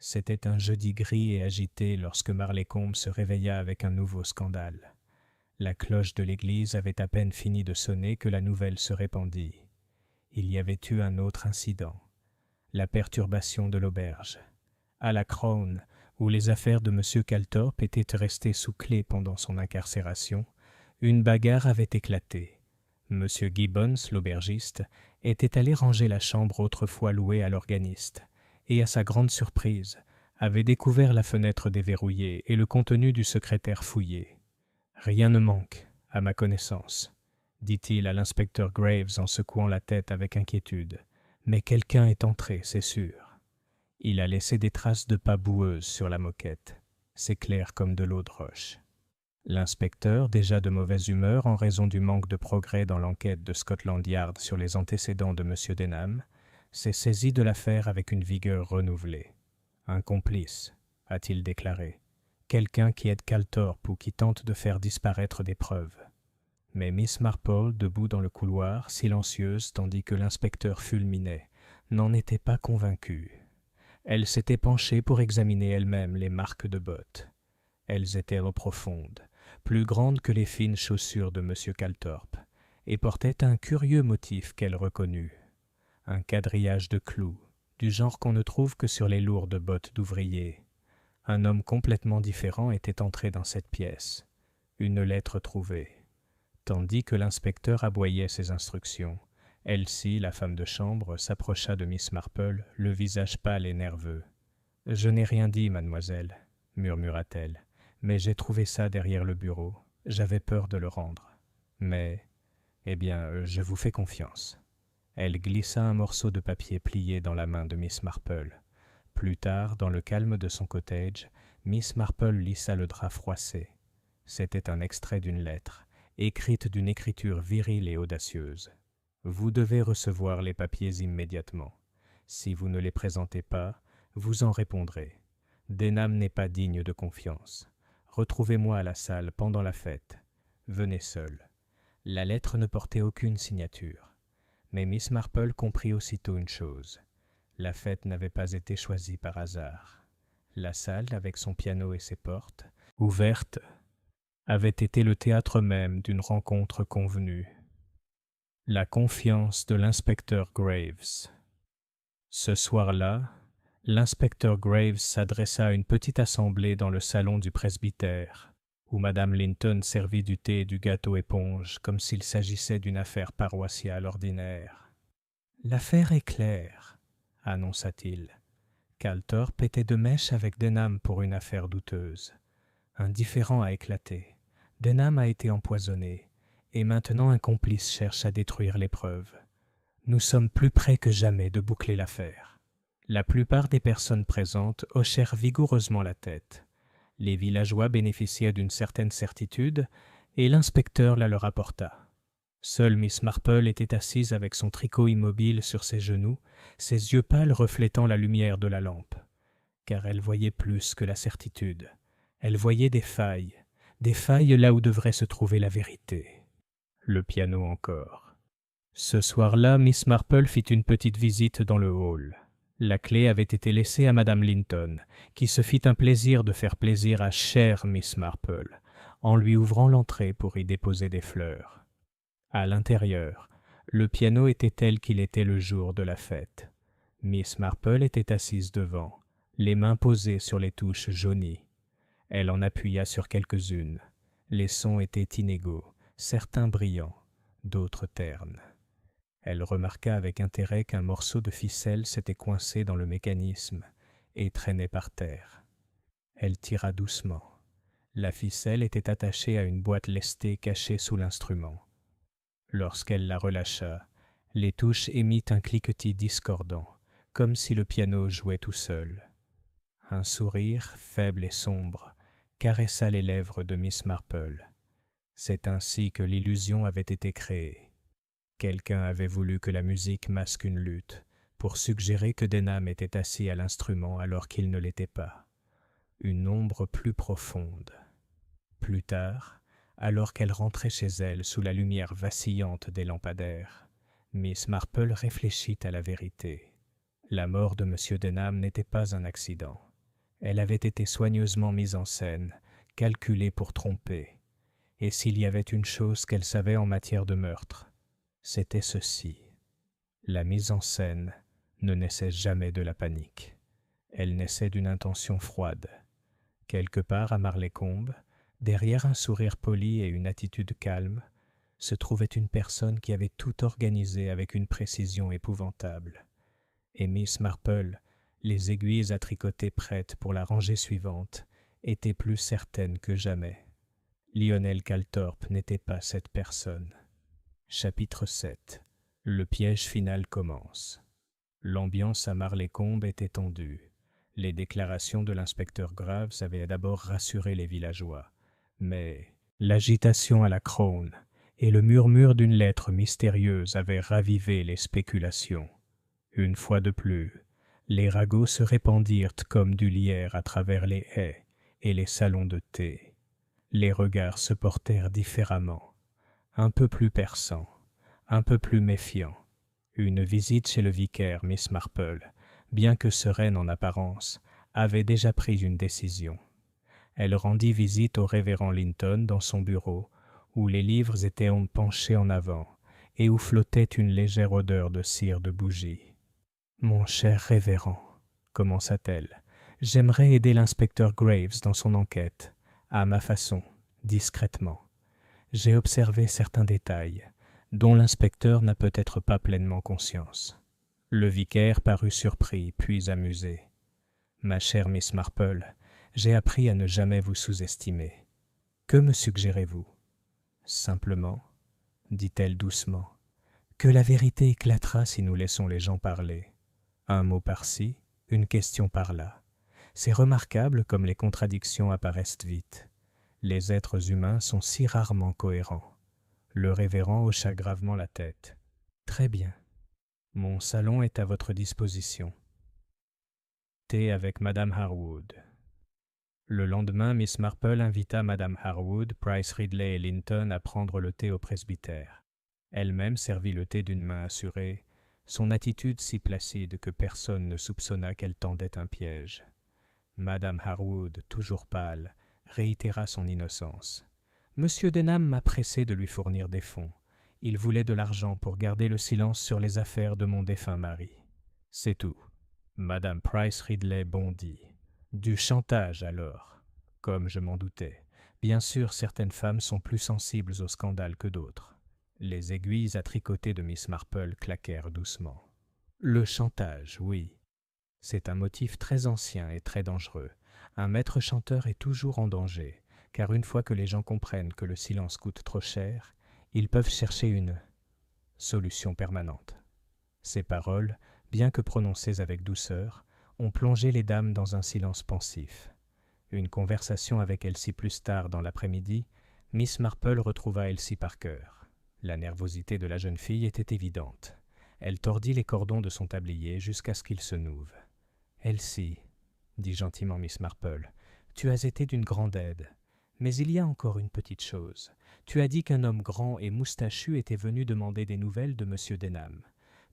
C'était un jeudi gris et agité lorsque Marleycombe se réveilla avec un nouveau scandale. La cloche de l'église avait à peine fini de sonner que la nouvelle se répandit. Il y avait eu un autre incident, la perturbation de l'auberge. À la Crown, où les affaires de M. Calthorpe étaient restées sous clé pendant son incarcération, une bagarre avait éclaté. M. Gibbons, l'aubergiste, était allé ranger la chambre autrefois louée à l'organiste, et à sa grande surprise, avait découvert la fenêtre déverrouillée et le contenu du secrétaire fouillé. « Rien ne manque, à ma connaissance, » dit-il à l'inspecteur Graves en secouant la tête avec inquiétude. « Mais quelqu'un est entré, c'est sûr. Il a laissé des traces de pas boueuses sur la moquette. C'est clair comme de l'eau de roche. L'inspecteur, déjà de mauvaise humeur en raison du manque de progrès dans l'enquête de Scotland Yard sur les antécédents de M. Denham, s'est saisi de l'affaire avec une vigueur renouvelée. Un complice, a-t-il déclaré. Quelqu'un qui aide Calthorpe ou qui tente de faire disparaître des preuves. Mais Miss Marple, debout dans le couloir, silencieuse tandis que l'inspecteur fulminait, n'en était pas convaincue. Elle s'était penchée pour examiner elle-même les marques de bottes. Elles étaient profondes, plus grandes que les fines chaussures de M. Calthorpe, et portaient un curieux motif qu'elle reconnut. Un quadrillage de clous, du genre qu'on ne trouve que sur les lourdes bottes d'ouvrier. Un homme complètement différent était entré dans cette pièce. Une lettre trouvée. Tandis que l'inspecteur aboyait ses instructions, Elsie, la femme de chambre, s'approcha de Miss Marple, le visage pâle et nerveux. « Je n'ai rien dit, mademoiselle, » murmura-t-elle, « mais j'ai trouvé ça derrière le bureau. J'avais peur de le rendre. Mais, eh bien, je vous fais confiance. » Elle glissa un morceau de papier plié dans la main de Miss Marple. Plus tard, dans le calme de son cottage, Miss Marple lissa le drap froissé. C'était un extrait d'une lettre, écrite d'une écriture virile et audacieuse. Vous devez recevoir les papiers immédiatement. Si vous ne les présentez pas, vous en répondrez. Denham n'est pas digne de confiance. Retrouvez-moi à la salle pendant la fête. Venez seul. La lettre ne portait aucune signature. Mais Miss Marple comprit aussitôt une chose. La fête n'avait pas été choisie par hasard. La salle, avec son piano et ses portes, ouvertes, avait été le théâtre même d'une rencontre convenue. La confiance de l'inspecteur Graves. Ce soir-là, l'inspecteur Graves s'adressa à une petite assemblée dans le salon du presbytère, où Madame Linton servit du thé et du gâteau éponge comme s'il s'agissait d'une affaire paroissiale ordinaire. « L'affaire est claire, » annonça-t-il. Calthorpe était de mèche avec Denham pour une affaire douteuse. Un différend a éclaté. Denham a été empoisonné, et maintenant un complice cherche à détruire les preuves. Nous sommes plus près que jamais de boucler l'affaire. La plupart des personnes présentes hochèrent vigoureusement la tête. Les villageois bénéficiaient d'une certaine certitude, et l'inspecteur la leur apporta. Seule Miss Marple était assise avec son tricot immobile sur ses genoux, ses yeux pâles reflétant la lumière de la lampe. Car elle voyait plus que la certitude. Elle voyait des failles là où devrait se trouver la vérité. Le piano encore. Ce soir-là, Miss Marple fit une petite visite dans le hall. La clé avait été laissée à Madame Linton, qui se fit un plaisir de faire plaisir à chère Miss Marple, en lui ouvrant l'entrée pour y déposer des fleurs. À l'intérieur, le piano était tel qu'il était le jour de la fête. Miss Marple était assise devant, les mains posées sur les touches jaunies. Elle en appuya sur quelques-unes. Les sons étaient inégaux, certains brillants, d'autres ternes. Elle remarqua avec intérêt qu'un morceau de ficelle s'était coincé dans le mécanisme et traînait par terre. Elle tira doucement. La ficelle était attachée à une boîte lestée cachée sous l'instrument. Lorsqu'elle la relâcha, les touches émirent un cliquetis discordant, comme si le piano jouait tout seul. Un sourire, faible et sombre, caressa les lèvres de Miss Marple. C'est ainsi que l'illusion avait été créée. Quelqu'un avait voulu que la musique masque une lutte, pour suggérer que Denham était assis à l'instrument alors qu'il ne l'était pas. Une ombre plus profonde. Plus tard, alors qu'elle rentrait chez elle sous la lumière vacillante des lampadaires, Miss Marple réfléchit à la vérité. La mort de M. Denham n'était pas un accident. Elle avait été soigneusement mise en scène, calculée pour tromper. Et s'il y avait une chose qu'elle savait en matière de meurtre, c'était ceci. La mise en scène ne naissait jamais de la panique. Elle naissait d'une intention froide. Quelque part à Marlécombe, derrière un sourire poli et une attitude calme, se trouvait une personne qui avait tout organisé avec une précision épouvantable. Et Miss Marple, les aiguilles à tricoter prêtes pour la rangée suivante, était plus certaine que jamais. Lionel Calthorpe n'était pas cette personne. Chapitre 7. Le piège final commence. L'ambiance à Marlécombe était tendue. Les déclarations de l'inspecteur Graves avaient d'abord rassuré les villageois, mais l'agitation à la Crown et le murmure d'une lettre mystérieuse avaient ravivé les spéculations. Une fois de plus, les ragots se répandirent comme du lierre à travers les haies et les salons de thé. Les regards se portèrent différemment, un peu plus perçants, un peu plus méfiants. Une visite chez le vicaire, Miss Marple, bien que sereine en apparence, avait déjà pris une décision. Elle rendit visite au révérend Linton dans son bureau, où les livres étaient penchés en avant et où flottait une légère odeur de cire de bougie. « Mon cher révérend, commença-t-elle, j'aimerais aider l'inspecteur Graves dans son enquête, à ma façon, discrètement. J'ai observé certains détails, dont l'inspecteur n'a peut-être pas pleinement conscience. » Le vicaire parut surpris, puis amusé. « Ma chère Miss Marple, j'ai appris à ne jamais vous sous-estimer. Que me suggérez-vous ?»« Simplement, dit-elle doucement, que la vérité éclatera si nous laissons les gens parler. Un mot par-ci, une question par-là. C'est remarquable comme les contradictions apparaissent vite. Les êtres humains sont si rarement cohérents. » Le révérend hocha gravement la tête. « Très bien. Mon salon est à votre disposition. » Thé avec Madame Harwood. Le lendemain, Miss Marple invita Madame Harwood, Price Ridley et Linton à prendre le thé au presbytère. Elle-même servit le thé d'une main assurée, son attitude si placide que personne ne soupçonna qu'elle tendait un piège. Madame Harwood, toujours pâle, réitéra son innocence. « Monsieur Denham m'a pressé de lui fournir des fonds. Il voulait de l'argent pour garder le silence sur les affaires de mon défunt mari. C'est tout. » Madame Price Ridley bondit. « Du chantage, alors. Comme je m'en doutais. Bien sûr, certaines femmes sont plus sensibles au scandale que d'autres. » Les aiguilles à tricoter de Miss Marple claquèrent doucement. « Le chantage, oui. C'est un motif très ancien et très dangereux. Un maître chanteur est toujours en danger, car une fois que les gens comprennent que le silence coûte trop cher, ils peuvent chercher une solution permanente. » Ces paroles, bien que prononcées avec douceur, ont plongé les dames dans un silence pensif. Une conversation avec Elsie plus tard dans l'après-midi, Miss Marple retrouva Elsie Parker. La nervosité de la jeune fille était évidente. Elle tordit les cordons de son tablier jusqu'à ce qu'ils se nouvent. « Elsie, dit gentiment Miss Marple, tu as été d'une grande aide. Mais il y a encore une petite chose. Tu as dit qu'un homme grand et moustachu était venu demander des nouvelles de M. Denham.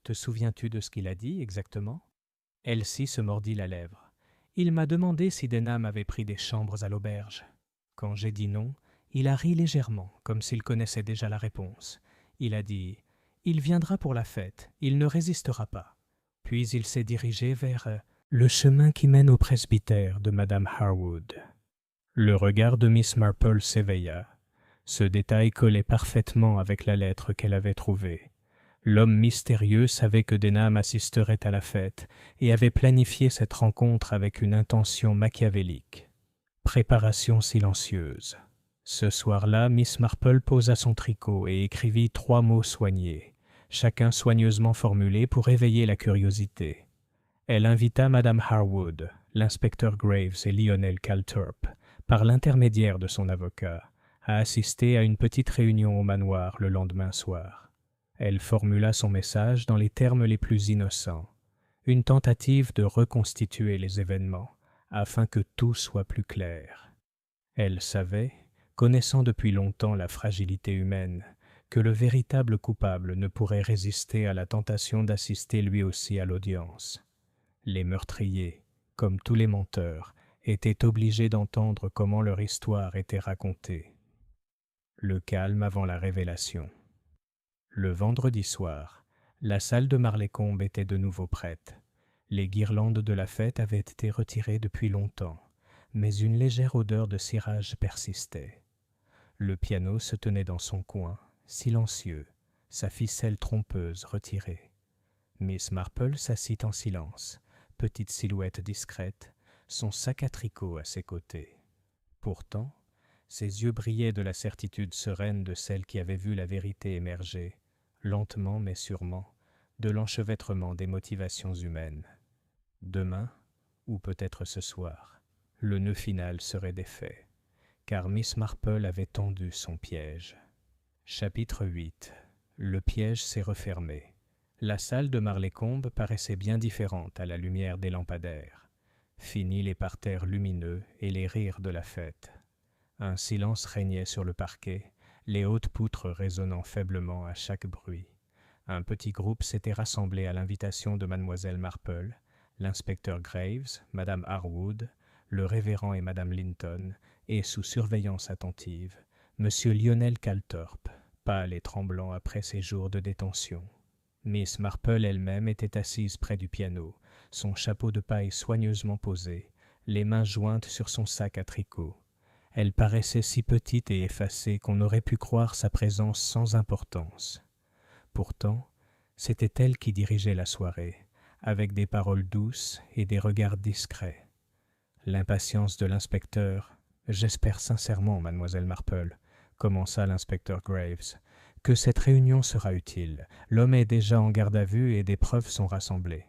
Te souviens-tu de ce qu'il a dit exactement ?» Elsie se mordit la lèvre. « Il m'a demandé si Denham avait pris des chambres à l'auberge. Quand j'ai dit non, il a ri légèrement, comme s'il connaissait déjà la réponse. Il a dit « Il viendra pour la fête, il ne résistera pas. » Puis il s'est dirigé vers le chemin qui mène au presbytère de Madame Harwood. Le regard de Miss Marple s'éveilla. Ce détail collait parfaitement avec la lettre qu'elle avait trouvée. L'homme mystérieux savait que Denham assisterait à la fête et avait planifié cette rencontre avec une intention machiavélique. Préparation silencieuse. Ce soir-là, Miss Marple posa son tricot et écrivit 3 mots soignés, chacun soigneusement formulé pour éveiller la curiosité. Elle invita Madame Harwood, l'inspecteur Graves et Lionel Calthorpe, par l'intermédiaire de son avocat, à assister à une petite réunion au manoir le lendemain soir. Elle formula son message dans les termes les plus innocents, une tentative de reconstituer les événements, afin que tout soit plus clair. Elle savait, connaissant depuis longtemps la fragilité humaine, que le véritable coupable ne pourrait résister à la tentation d'assister lui aussi à l'audience. Les meurtriers, comme tous les menteurs, étaient obligés d'entendre comment leur histoire était racontée. Le calme avant la révélation. Le vendredi soir, la salle de Marlécombe était de nouveau prête. Les guirlandes de la fête avaient été retirées depuis longtemps, mais une légère odeur de cirage persistait. Le piano se tenait dans son coin, silencieux, sa ficelle trompeuse retirée. Miss Marple s'assit en silence, petite silhouette discrète, son sac à tricot à ses côtés. Pourtant, ses yeux brillaient de la certitude sereine de celle qui avait vu la vérité émerger, lentement mais sûrement, de l'enchevêtrement des motivations humaines. Demain, ou peut-être ce soir, le nœud final serait défait, car Miss Marple avait tendu son piège. Chapitre 8. Le piège s'est refermé. La salle de Marleycombe paraissait bien différente à la lumière des lampadaires. Finis les parterres lumineux et les rires de la fête. Un silence régnait sur le parquet, les hautes poutres résonnant faiblement à chaque bruit. Un petit groupe s'était rassemblé à l'invitation de mademoiselle Marple, l'inspecteur Graves, madame Harwood, le révérend et madame Linton, et sous surveillance attentive, monsieur Lionel Calthorpe, pâle et tremblant après ses jours de détention. Miss Marple elle-même était assise près du piano, son chapeau de paille soigneusement posé, les mains jointes sur son sac à tricot. Elle paraissait si petite et effacée qu'on aurait pu croire sa présence sans importance. Pourtant, c'était elle qui dirigeait la soirée, avec des paroles douces et des regards discrets. L'impatience de l'inspecteur « J'espère sincèrement, mademoiselle Marple », commença l'inspecteur Graves, « que cette réunion sera utile. L'homme est déjà en garde à vue et des preuves sont rassemblées. »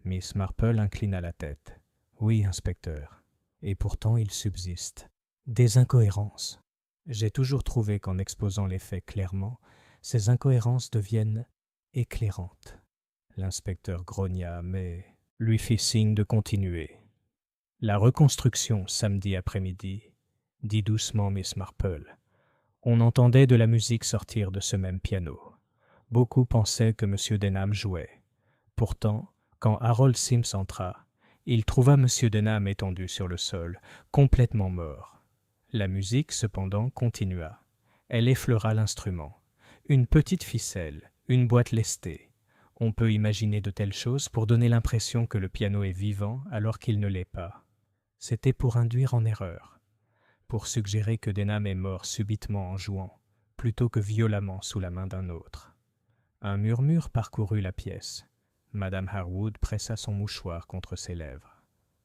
Miss Marple inclina la tête. « Oui, inspecteur. Et pourtant il subsiste des incohérences. J'ai toujours trouvé qu'en exposant les faits clairement, ces incohérences deviennent éclairantes. » L'inspecteur grogna, mais lui fit signe de continuer. « La reconstruction, samedi après-midi, » dit doucement Miss Marple. On entendait de la musique sortir de ce même piano. Beaucoup pensaient que M. Denham jouait. Pourtant, quand Harold Sims entra, il trouva M. Denham étendu sur le sol, complètement mort. La musique, cependant, continua. Elle effleura l'instrument. Une petite ficelle, une boîte lestée. On peut imaginer de telles choses pour donner l'impression que le piano est vivant alors qu'il ne l'est pas. C'était pour induire en erreur, pour suggérer que Denham est mort subitement en jouant, plutôt que violemment sous la main d'un autre. Un murmure parcourut la pièce. Madame Harwood pressa son mouchoir contre ses lèvres.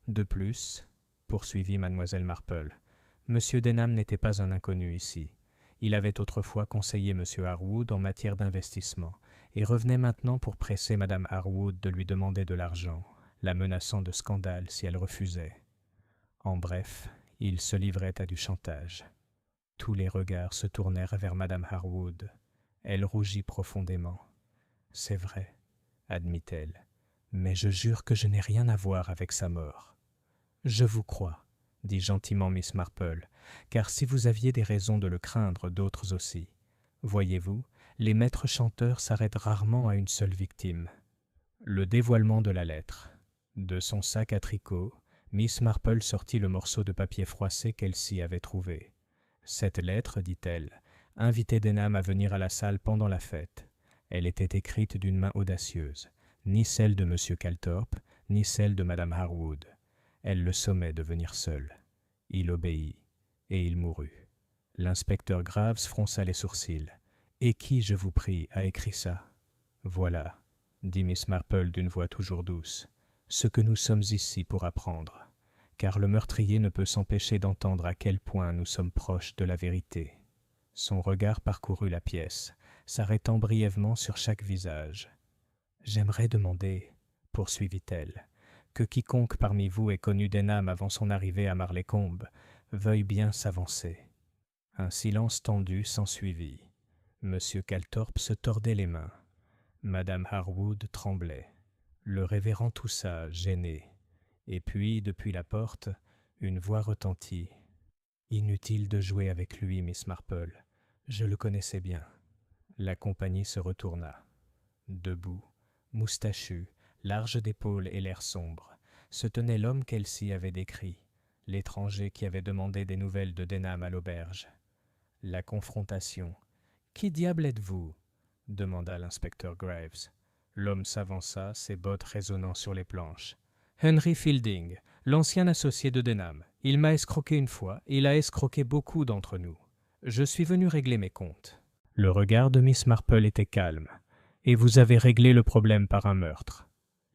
De plus, poursuivit mademoiselle Marple, Monsieur Denham n'était pas un inconnu ici. Il avait autrefois conseillé monsieur Harwood en matière d'investissement et revenait maintenant pour presser madame Harwood de lui demander de l'argent, la menaçant de scandale si elle refusait. En bref, il se livrait à du chantage. Tous les regards se tournèrent vers madame Harwood. Elle rougit profondément. « C'est vrai, » admit-elle, « mais je jure que je n'ai rien à voir avec sa mort. »« Je vous crois, » dit gentiment Miss Marple, « car si vous aviez des raisons de le craindre, d'autres aussi. Voyez-vous, les maîtres chanteurs s'arrêtent rarement à une seule victime. » Le dévoilement de la lettre. De son sac à tricot, Miss Marple sortit le morceau de papier froissé qu'elle s'y avait trouvé. Cette lettre, dit-elle, invitait Denham à venir à la salle pendant la fête. Elle était écrite d'une main audacieuse, ni celle de M. Calthorpe, ni celle de Mme Harwood. Elle le sommait de venir seul. Il obéit, et il mourut. L'inspecteur Graves fronça les sourcils. « Et qui, je vous prie, a écrit ça ?»« Voilà, » dit Miss Marple d'une voix toujours douce, « ce que nous sommes ici pour apprendre, car le meurtrier ne peut s'empêcher d'entendre à quel point nous sommes proches de la vérité. » Son regard parcourut la pièce, s'arrêtant brièvement sur chaque visage. « J'aimerais demander, » poursuivit-elle, « que quiconque parmi vous ait connu Denham avant son arrivée à Marleycombe veuille bien s'avancer. » Un silence tendu s'ensuivit. Monsieur Calthorpe se tordait les mains. Madame Harwood tremblait. Le révérend toussa, gêné. Et puis, depuis la porte, une voix retentit. « Inutile de jouer avec lui, Miss Marple. Je le connaissais bien. » La compagnie se retourna. Debout, moustachu, large d'épaules et l'air sombre, se tenait l'homme qu'Elsie avait décrit, l'étranger qui avait demandé des nouvelles de Denham à l'auberge. La confrontation. « Qui diable êtes-vous » demanda l'inspecteur Graves. L'homme s'avança, ses bottes résonnant sur les planches. « Henry Fielding, l'ancien associé de Denham. Il m'a escroqué une fois, il a escroqué beaucoup d'entre nous. Je suis venu régler mes comptes. » Le regard de Miss Marple était calme. « Et vous avez réglé le problème par un meurtre. »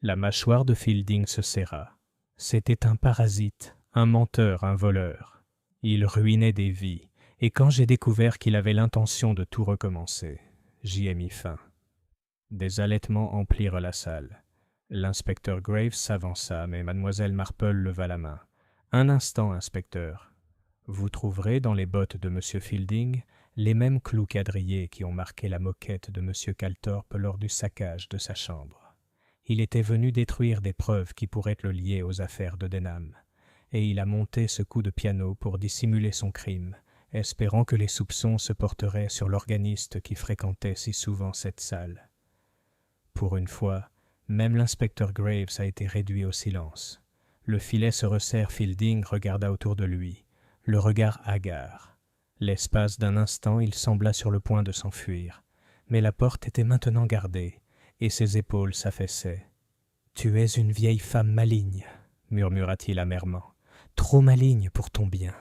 La mâchoire de Fielding se serra. C'était un parasite, un menteur, un voleur. Il ruinait des vies, et quand j'ai découvert qu'il avait l'intention de tout recommencer, j'y ai mis fin. Des halètements emplirent la salle. L'inspecteur Graves s'avança, mais mademoiselle Marple leva la main. « Un instant, inspecteur. Vous trouverez dans les bottes de M. Fielding les mêmes clous quadrillés qui ont marqué la moquette de M. Calthorpe lors du saccage de sa chambre. Il était venu détruire des preuves qui pourraient le lier aux affaires de Denham, et il a monté ce coup de piano pour dissimuler son crime, espérant que les soupçons se porteraient sur l'organiste qui fréquentait si souvent cette salle. Pour une fois, même l'inspecteur Graves a été réduit au silence. Le filet se resserre, Fielding regarda autour de lui, le regard hagard. L'espace d'un instant, il sembla sur le point de s'enfuir, mais la porte était maintenant gardée, et ses épaules s'affaissaient. « Tu es une vieille femme maligne, » murmura-t-il amèrement. « Trop maligne pour ton bien. »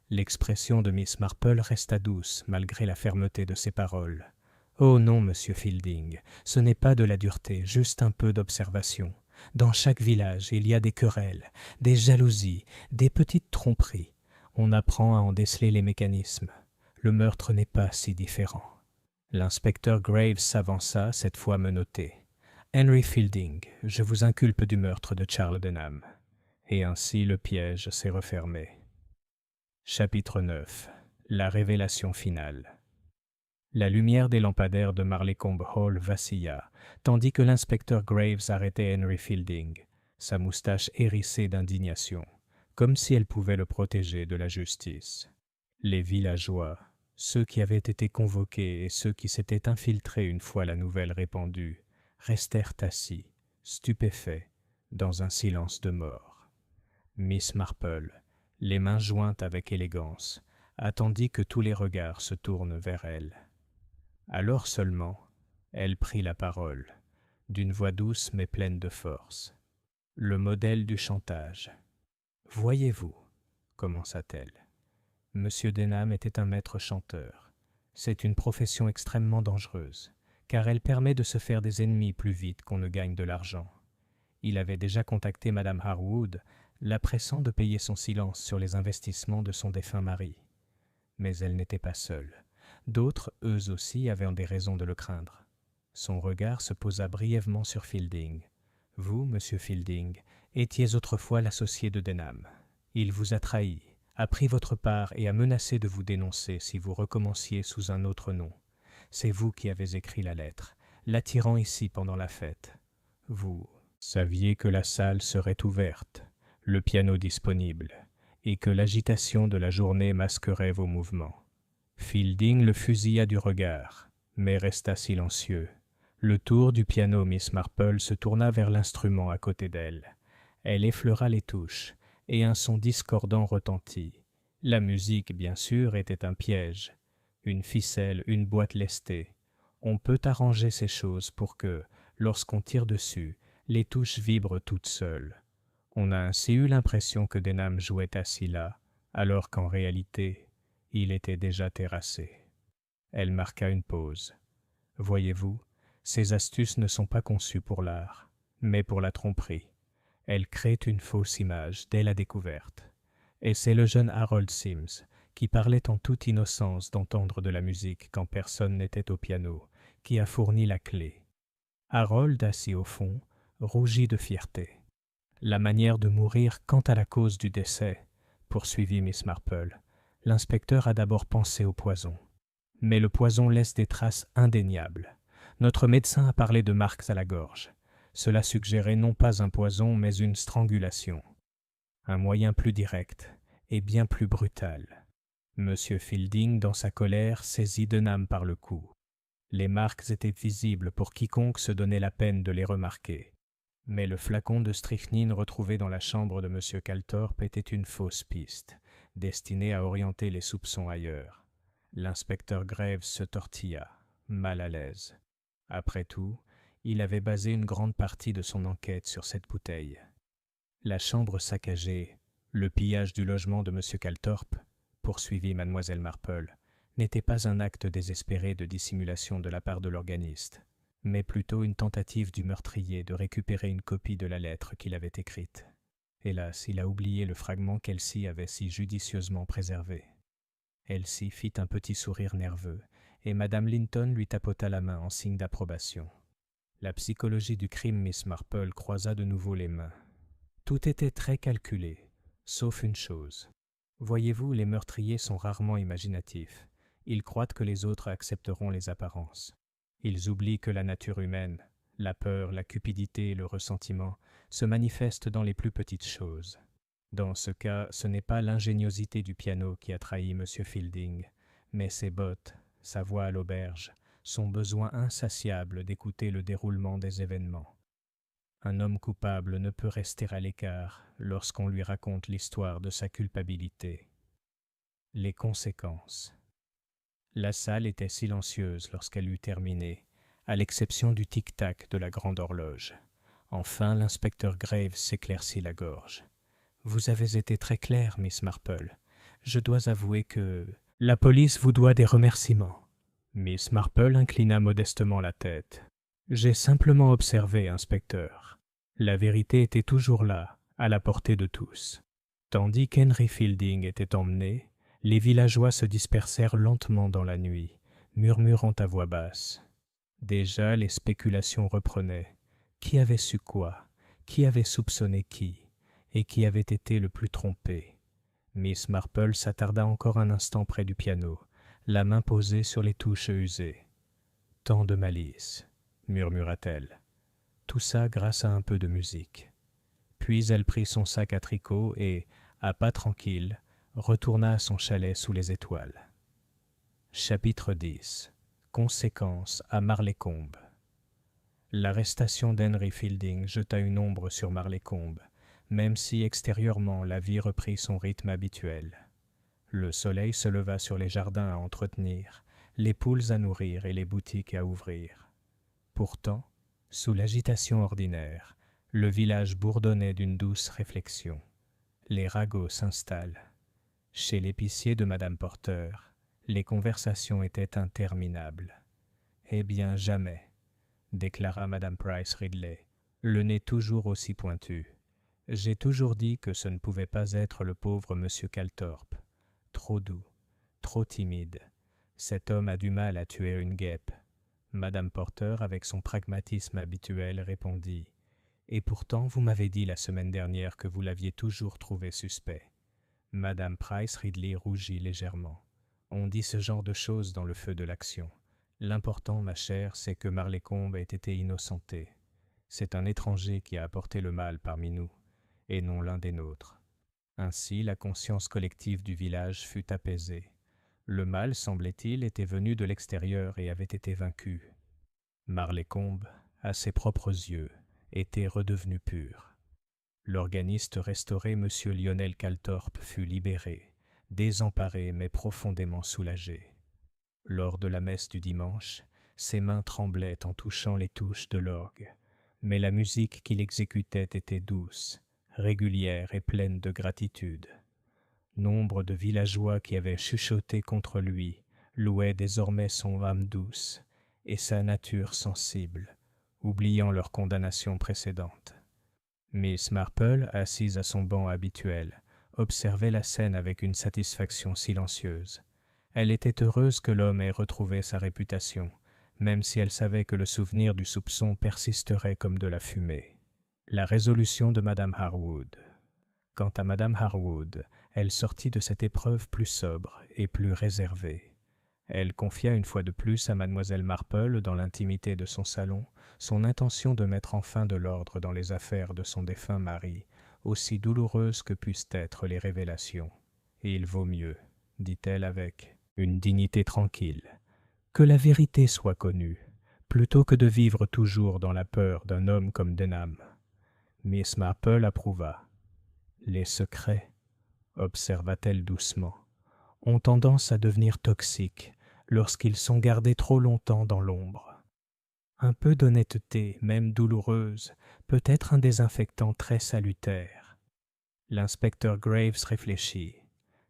L'expression de Miss Marple resta douce, malgré la fermeté de ses paroles. « Oh non, monsieur Fielding, ce n'est pas de la dureté, juste un peu d'observation. Dans chaque village, il y a des querelles, des jalousies, des petites tromperies. On apprend à en déceler les mécanismes. Le meurtre n'est pas si différent. » L'inspecteur Graves s'avança, cette fois menotté. « Henry Fielding, je vous inculpe du meurtre de Charles Denham. » Et ainsi le piège s'est refermé. Chapitre 9. La révélation finale. La lumière des lampadaires de Marleycombe Hall vacilla, tandis que l'inspecteur Graves arrêtait Henry Fielding, sa moustache hérissée d'indignation, comme si elle pouvait le protéger de la justice. Les villageois, ceux qui avaient été convoqués et ceux qui s'étaient infiltrés une fois la nouvelle répandue, restèrent assis, stupéfaits, dans un silence de mort. Miss Marple, les mains jointes avec élégance, attendit que tous les regards se tournent vers elle. Alors seulement, elle prit la parole, d'une voix douce mais pleine de force. « Le modèle du chantage. Voyez-vous, commença-t-elle. Monsieur Denham était un maître chanteur. C'est une profession extrêmement dangereuse, car elle permet de se faire des ennemis plus vite qu'on ne gagne de l'argent. Il avait déjà contacté Madame Harwood, la pressant de payer son silence sur les investissements de son défunt mari. Mais elle n'était pas seule. D'autres, eux aussi, avaient des raisons de le craindre. Son regard se posa brièvement sur Fielding. « Vous, monsieur Fielding, étiez autrefois l'associé de Denham. Il vous a trahi, a pris votre part et a menacé de vous dénoncer si vous recommenciez sous un autre nom. C'est vous qui avez écrit la lettre, l'attirant ici pendant la fête. Vous saviez que la salle serait ouverte, le piano disponible, et que l'agitation de la journée masquerait vos mouvements. Fielding le fusilla du regard, mais resta silencieux. Le tour du piano, Miss Marple se tourna vers l'instrument à côté d'elle. Elle effleura les touches, et un son discordant retentit. La musique, bien sûr, était un piège. Une ficelle, une boîte lestée. On peut arranger ces choses pour que, lorsqu'on tire dessus, les touches vibrent toutes seules. On a ainsi eu l'impression que Denham jouait assis là, alors qu'en réalité, il était déjà terrassé. Elle marqua une pause. « Voyez-vous, ces astuces ne sont pas conçues pour l'art, mais pour la tromperie. Elles créent une fausse image dès la découverte. Et c'est le jeune Harold Sims, qui parlait en toute innocence d'entendre de la musique quand personne n'était au piano, qui a fourni la clé. » Harold, assis au fond, rougit de fierté. « La manière de mourir quant à la cause du décès, » poursuivit Miss Marple. « L'inspecteur a d'abord pensé au poison. Mais le poison laisse des traces indéniables. Notre médecin a parlé de marques à la gorge. Cela suggérait non pas un poison, mais une strangulation. Un moyen plus direct et bien plus brutal. Monsieur Fielding, dans sa colère, saisit Denham par le cou. Les marques étaient visibles pour quiconque se donnait la peine de les remarquer. Mais le flacon de strychnine retrouvé dans la chambre de M. Calthorpe était une fausse piste, destinée à orienter les soupçons ailleurs. L'inspecteur Graves se tortilla, mal à l'aise. Après tout, il avait basé une grande partie de son enquête sur cette bouteille. La chambre saccagée, le pillage du logement de M. Calthorpe, poursuivit mademoiselle Marple, n'était pas un acte désespéré de dissimulation de la part de l'organiste, mais plutôt une tentative du meurtrier de récupérer une copie de la lettre qu'il avait écrite. Hélas, il a oublié le fragment qu'Elsie avait si judicieusement préservé. Elsie fit un petit sourire nerveux, et madame Linton lui tapota la main en signe d'approbation. La psychologie du crime, Miss Marple croisa de nouveau les mains. Tout était très calculé, sauf une chose. Voyez-vous, les meurtriers sont rarement imaginatifs. Ils croient que les autres accepteront les apparences. Ils oublient que la nature humaine, la peur, la cupidité et le ressentiment se manifestent dans les plus petites choses. Dans ce cas, ce n'est pas l'ingéniosité du piano qui a trahi M. Fielding, mais ses bottes, sa voix à l'auberge, son besoin insatiable d'écouter le déroulement des événements. Un homme coupable ne peut rester à l'écart lorsqu'on lui raconte l'histoire de sa culpabilité. Les conséquences. La salle était silencieuse lorsqu'elle eut terminé, à l'exception du tic-tac de la grande horloge. Enfin, l'inspecteur Graves s'éclaircit la gorge. « Vous avez été très claire, Miss Marple. Je dois avouer que la police vous doit des remerciements. » Miss Marple inclina modestement la tête. « J'ai simplement observé, inspecteur. La vérité était toujours là, à la portée de tous. » Tandis qu'Henry Fielding était emmené, les villageois se dispersèrent lentement dans la nuit, murmurant à voix basse. Déjà les spéculations reprenaient. Qui avait su quoi? Qui avait soupçonné qui? Et qui avait été le plus trompé? Miss Marple s'attarda encore un instant près du piano, la main posée sur les touches usées. « Tant de malice, » murmura-t-elle. Tout ça grâce à un peu de musique. Puis elle prit son sac à tricot et, à pas tranquille, retourna à son chalet sous les étoiles. Chapitre 10. Conséquences à Marlaycombe. L'arrestation d'Henry Fielding jeta une ombre sur Marlaycombe, même si extérieurement la vie reprit son rythme habituel. Le soleil se leva sur les jardins à entretenir, les poules à nourrir et les boutiques à ouvrir. Pourtant, sous l'agitation ordinaire, le village bourdonnait d'une douce réflexion. Les ragots s'installent. Chez l'épicier de Madame Porter, les conversations étaient interminables. « Eh bien, jamais !» déclara Madame Price Ridley, le nez toujours aussi pointu. « J'ai toujours dit que ce ne pouvait pas être le pauvre Monsieur Calthorpe. Trop doux, trop timide. Cet homme a du mal à tuer une guêpe. » Madame Porter, avec son pragmatisme habituel, répondit « Et pourtant, vous m'avez dit la semaine dernière que vous l'aviez toujours trouvé suspect. » Madame Price Ridley rougit légèrement. « On dit ce genre de choses dans le feu de l'action. L'important, ma chère, c'est que Marlaycombe ait été innocenté. C'est un étranger qui a apporté le mal parmi nous, et non l'un des nôtres. » Ainsi, la conscience collective du village fut apaisée. Le mal, semblait-il, était venu de l'extérieur et avait été vaincu. Marlaycombe, à ses propres yeux, était redevenu pur. L'organiste restauré, M. Lionel Calthorpe, fut libéré, désemparé mais profondément soulagé. Lors de la messe du dimanche, ses mains tremblaient en touchant les touches de l'orgue, mais la musique qu'il exécutait était douce, régulière et pleine de gratitude. Nombre de villageois qui avaient chuchoté contre lui louaient désormais son âme douce et sa nature sensible, oubliant leur condamnation précédente. Miss Marple, assise à son banc habituel, observait la scène avec une satisfaction silencieuse. Elle était heureuse que l'homme ait retrouvé sa réputation, même si elle savait que le souvenir du soupçon persisterait comme de la fumée. La résolution de Madame Harwood. Quant à Madame Harwood, elle sortit de cette épreuve plus sobre et plus réservée. Elle confia une fois de plus à Mademoiselle Marple, dans l'intimité de son salon, son intention de mettre enfin de l'ordre dans les affaires de son défunt mari, aussi douloureuses que puissent être les révélations. « Il vaut mieux, dit-elle avec une dignité tranquille, que la vérité soit connue, plutôt que de vivre toujours dans la peur d'un homme comme Denham. » Miss Marple approuva. « Les secrets, observa-t-elle doucement, ont tendance à devenir toxiques lorsqu'ils sont gardés trop longtemps dans l'ombre. Un peu d'honnêteté, même douloureuse, peut être un désinfectant très salutaire. » L'inspecteur Graves réfléchit.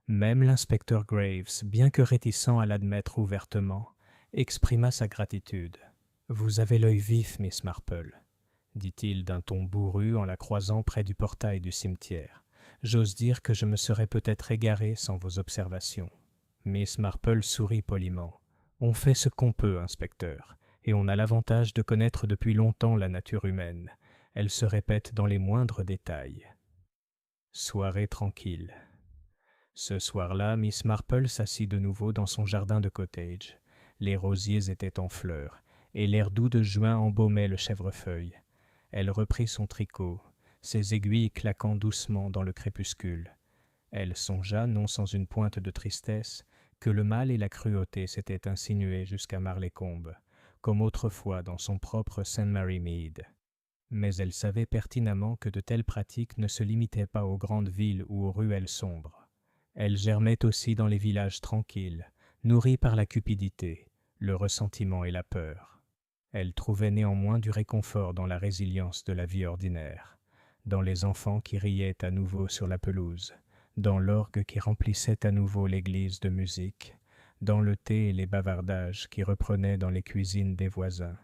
Même l'inspecteur Graves, bien que réticent à l'admettre ouvertement, exprima sa gratitude. « Vous avez l'œil vif, Miss Marple, » dit-il d'un ton bourru en la croisant près du portail du cimetière. « J'ose dire que je me serais peut-être égaré sans vos observations. » Miss Marple sourit poliment. « On fait ce qu'on peut, inspecteur, et on a l'avantage de connaître depuis longtemps la nature humaine. Elle se répète dans les moindres détails. Soirée tranquille. Ce soir-là, Miss Marple s'assit de nouveau dans son jardin de cottage. Les rosiers étaient en fleurs, et l'air doux de juin embaumait le chèvrefeuille. Elle reprit son tricot, ses aiguilles claquant doucement dans le crépuscule. Elle songea, non sans une pointe de tristesse, que le mal et la cruauté s'étaient insinués jusqu'à Marleycombe, comme autrefois dans son propre St. Mary Mead. Mais elle savait pertinemment que de telles pratiques ne se limitaient pas aux grandes villes ou aux ruelles sombres. Elles germaient aussi dans les villages tranquilles, nourris par la cupidité, le ressentiment et la peur. Elle trouvait néanmoins du réconfort dans la résilience de la vie ordinaire, dans les enfants qui riaient à nouveau sur la pelouse, dans l'orgue qui remplissait à nouveau l'église de musique, dans le thé et les bavardages qui reprenaient dans les cuisines des voisins.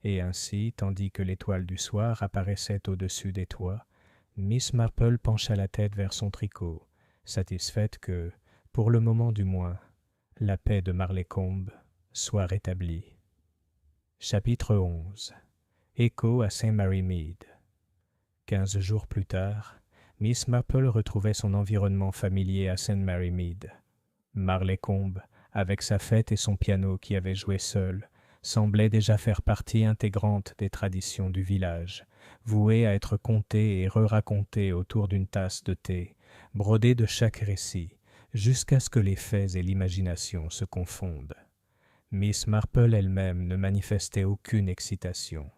Et ainsi, tandis que l'étoile du soir apparaissait au-dessus des toits, Miss Marple pencha la tête vers son tricot, satisfaite que, pour le moment du moins, la paix de Marleycombe soit rétablie. Chapitre 11. Écho à St. Mary Mead. 15 jours plus tard, Miss Marple retrouvait son environnement familier à St. Mary Mead. Marleycombe, avec sa fête et son piano qui avait joué seul, semblait déjà faire partie intégrante des traditions du village, vouée à être contée et re-racontée autour d'une tasse de thé, brodée de chaque récit, jusqu'à ce que les faits et l'imagination se confondent. Miss Marple elle-même ne manifestait aucune excitation.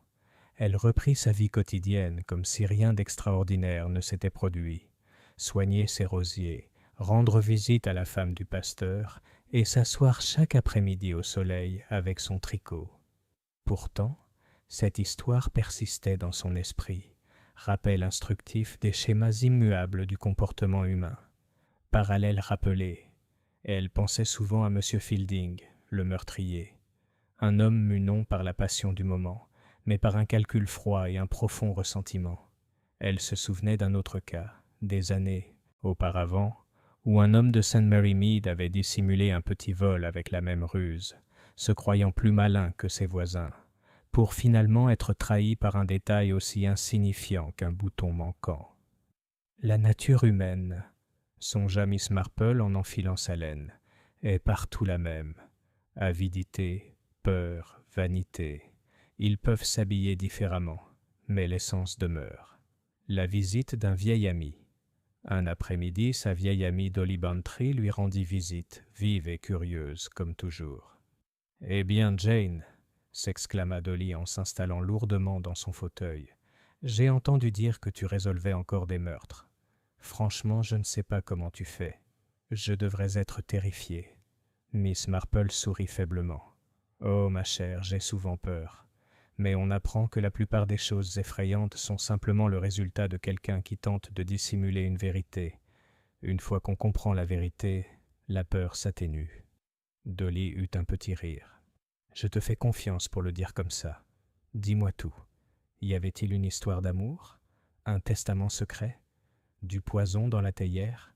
Elle reprit sa vie quotidienne comme si rien d'extraordinaire ne s'était produit. Soigner ses rosiers, rendre visite à la femme du pasteur et s'asseoir chaque après-midi au soleil avec son tricot. Pourtant, cette histoire persistait dans son esprit, rappel instructif des schémas immuables du comportement humain. Parallèle rappelé, elle pensait souvent à M. Fielding, le meurtrier. Un homme mu non par la passion du moment, mais par un calcul froid et un profond ressentiment. Elle se souvenait d'un autre cas, des années auparavant, où un homme de St. Mary Mead avait dissimulé un petit vol avec la même ruse, se croyant plus malin que ses voisins, pour finalement être trahi par un détail aussi insignifiant qu'un bouton manquant. La nature humaine, songea Miss Marple en enfilant sa laine, est partout la même. Avidité, peur, vanité. Ils peuvent s'habiller différemment, mais l'essence demeure. La visite d'un vieil ami. Un après-midi, sa vieille amie Dolly Bantry lui rendit visite, vive et curieuse, comme toujours. « Eh bien, Jane !» s'exclama Dolly en s'installant lourdement dans son fauteuil. « J'ai entendu dire que tu résolvais encore des meurtres. Franchement, je ne sais pas comment tu fais. Je devrais être terrifiée. » Miss Marple sourit faiblement. « Oh, ma chère, j'ai souvent peur. Mais on apprend que la plupart des choses effrayantes sont simplement le résultat de quelqu'un qui tente de dissimuler une vérité. Une fois qu'on comprend la vérité, la peur s'atténue. » Dolly eut un petit rire. « Je te fais confiance pour le dire comme ça. Dis-moi tout. Y avait-il une histoire d'amour? Un testament secret? Du poison dans la théière ?»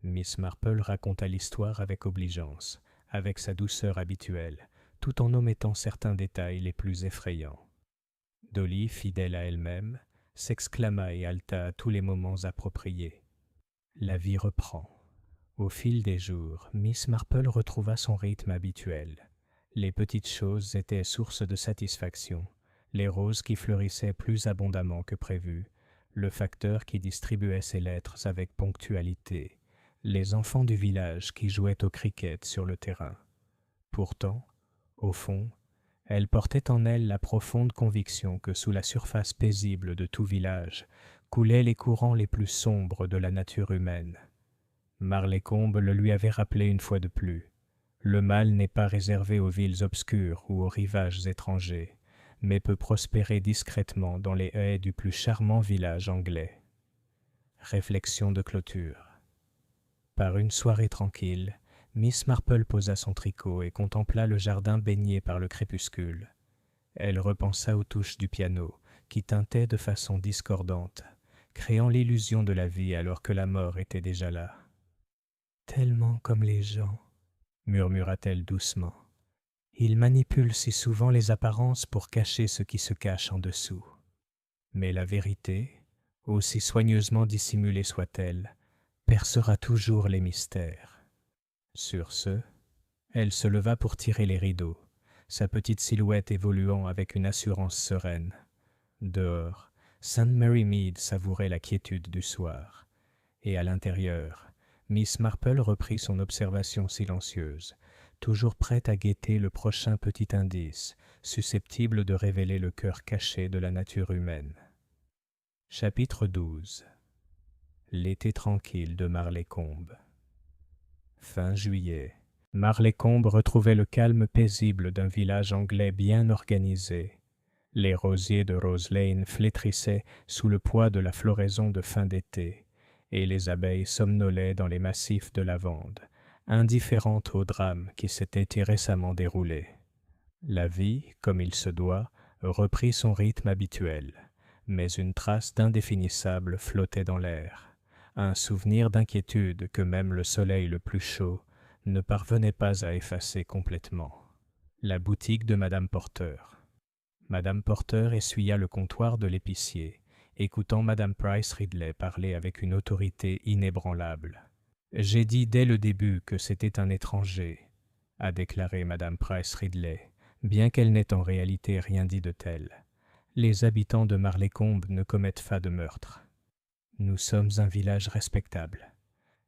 Miss Marple raconta l'histoire avec obligeance, avec sa douceur habituelle, tout en omettant certains détails les plus effrayants. Dolly, fidèle à elle-même, s'exclama et haleta à tous les moments appropriés. La vie reprend. Au fil des jours, Miss Marple retrouva son rythme habituel. Les petites choses étaient source de satisfaction, les roses qui fleurissaient plus abondamment que prévu, le facteur qui distribuait ses lettres avec ponctualité, les enfants du village qui jouaient au cricket sur le terrain. Pourtant, au fond, elle portait en elle la profonde conviction que sous la surface paisible de tout village coulaient les courants les plus sombres de la nature humaine. Marleycombe le lui avait rappelé une fois de plus. Le mal n'est pas réservé aux villes obscures ou aux rivages étrangers, mais peut prospérer discrètement dans les haies du plus charmant village anglais. Réflexion de clôture. Par une soirée tranquille, Miss Marple posa son tricot et contempla le jardin baigné par le crépuscule. Elle repensa aux touches du piano, qui tintaient de façon discordante, créant l'illusion de la vie alors que la mort était déjà là. « Tellement comme les gens », murmura-t-elle doucement. « Il manipule si souvent les apparences pour cacher ce qui se cache en dessous. Mais la vérité, aussi soigneusement dissimulée soit-elle, percera toujours les mystères. Sur ce, elle se leva pour tirer les rideaux, sa petite silhouette évoluant avec une assurance sereine. Dehors, St. Mary Mead savourait la quiétude du soir, et à l'intérieur, Miss Marple reprit son observation silencieuse, toujours prête à guetter le prochain petit indice, susceptible de révéler le cœur caché de la nature humaine. Chapitre 12. L'été tranquille de Marlécombe. Fin juillet. Marlécombe retrouvait le calme paisible d'un village anglais bien organisé. Les rosiers de Rose Lane flétrissaient sous le poids de la floraison de fin d'été, et les abeilles somnolaient dans les massifs de lavande, indifférentes au drame qui s'était récemment déroulé. La vie, comme il se doit, reprit son rythme habituel, mais une trace d'indéfinissable flottait dans l'air, un souvenir d'inquiétude que même le soleil le plus chaud ne parvenait pas à effacer complètement. La boutique de Madame Porter. Madame Porter essuya le comptoir de l'épicier, écoutant Madame Price Ridley parler avec une autorité inébranlable. « J'ai dit dès le début que c'était un étranger », a déclaré Madame Price Ridley, bien qu'elle n'ait en réalité rien dit de tel. « Les habitants de Marlécombe ne commettent pas de meurtre. Nous sommes un village respectable. »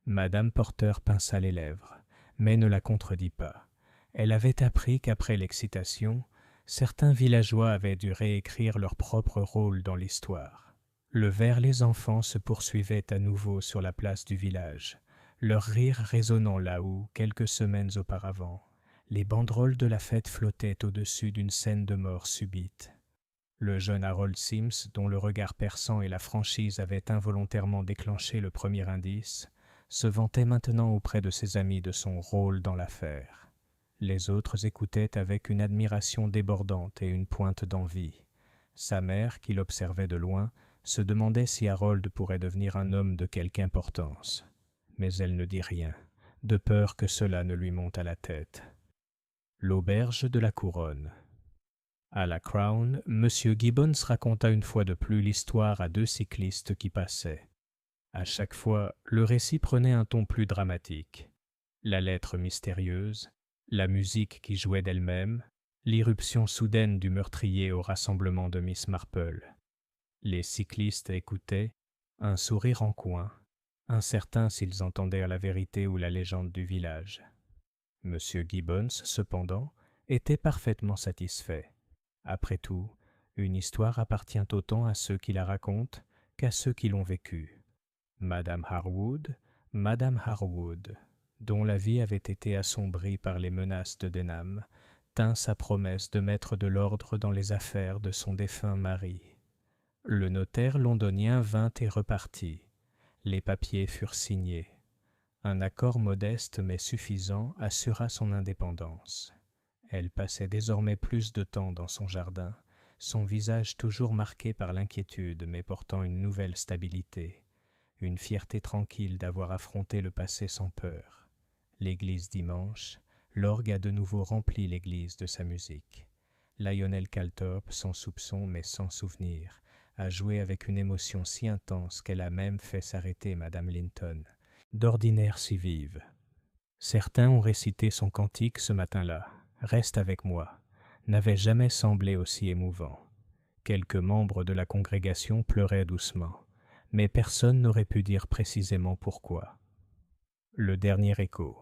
Madame Porter pinça les lèvres, mais ne la contredit pas. Elle avait appris qu'après l'excitation, certains villageois avaient dû réécrire leur propre rôle dans l'histoire. Le vers les enfants se poursuivait à nouveau sur la place du village, leur rire résonnant là où, quelques semaines auparavant, les banderoles de la fête flottaient au-dessus d'une scène de mort subite. Le jeune Harold Sims, dont le regard perçant et la franchise avaient involontairement déclenché le premier indice, se vantait maintenant auprès de ses amis de son rôle dans l'affaire. Les autres écoutaient avec une admiration débordante et une pointe d'envie. Sa mère, qui l'observait de loin, se demandait si Harold pourrait devenir un homme de quelque importance. Mais elle ne dit rien, de peur que cela ne lui monte à la tête. L'auberge de la Couronne. À la Crown, M. Gibbons raconta une fois de plus l'histoire à deux cyclistes qui passaient. À chaque fois, le récit prenait un ton plus dramatique. La lettre mystérieuse, la musique qui jouait d'elle-même, l'irruption soudaine du meurtrier au rassemblement de Miss Marple. Les cyclistes écoutaient, un sourire en coin, incertains s'ils entendaient la vérité ou la légende du village. M. Gibbons, cependant, était parfaitement satisfait. Après tout, une histoire appartient autant à ceux qui la racontent qu'à ceux qui l'ont vécue. Madame Harwood, dont la vie avait été assombrie par les menaces de Denham, tint sa promesse de mettre de l'ordre dans les affaires de son défunt mari. Le notaire londonien vint et repartit. Les papiers furent signés. Un accord modeste mais suffisant assura son indépendance. Elle passait désormais plus de temps dans son jardin, son visage toujours marqué par l'inquiétude mais portant une nouvelle stabilité, une fierté tranquille d'avoir affronté le passé sans peur. L'église dimanche, l'orgue a de nouveau rempli l'église de sa musique. Lionel Calthorpe, sans soupçon mais sans souvenir, a joué avec une émotion si intense qu'elle a même fait s'arrêter Madame Linton, d'ordinaire si vive. Certains ont récité son cantique ce matin-là, « Reste avec moi », n'avait jamais semblé aussi émouvant. Quelques membres de la congrégation pleuraient doucement, mais personne n'aurait pu dire précisément pourquoi. Le dernier écho.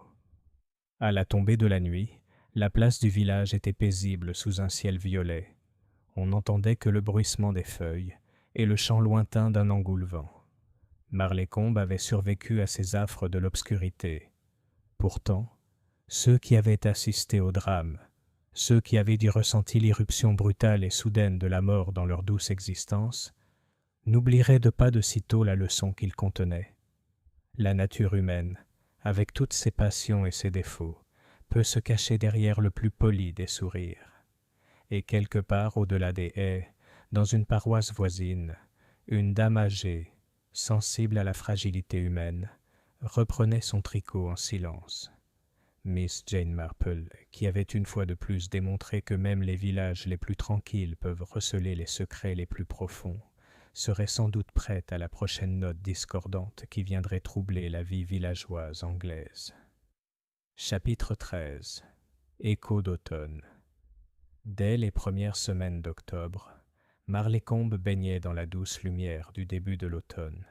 À la tombée de la nuit, la place du village était paisible sous un ciel violet. On n'entendait que le bruissement des feuilles et le chant lointain d'un engoulevent. Marlécombe avait survécu à ces affres de l'obscurité. Pourtant, ceux qui avaient assisté au drame, ceux qui avaient dû ressentir l'irruption brutale et soudaine de la mort dans leur douce existence, n'oublieraient de pas de sitôt la leçon qu'il contenait. La nature humaine, avec toutes ses passions et ses défauts, peut se cacher derrière le plus poli des sourires. Et quelque part au-delà des haies, dans une paroisse voisine, une dame âgée, sensible à la fragilité humaine, reprenait son tricot en silence. Miss Jane Marple, qui avait une fois de plus démontré que même les villages les plus tranquilles peuvent receler les secrets les plus profonds, serait sans doute prête à la prochaine note discordante qui viendrait troubler la vie villageoise anglaise. Chapitre 13. Écho d'automne. Dès les premières semaines d'octobre, Marlécombe baignait dans la douce lumière du début de l'automne.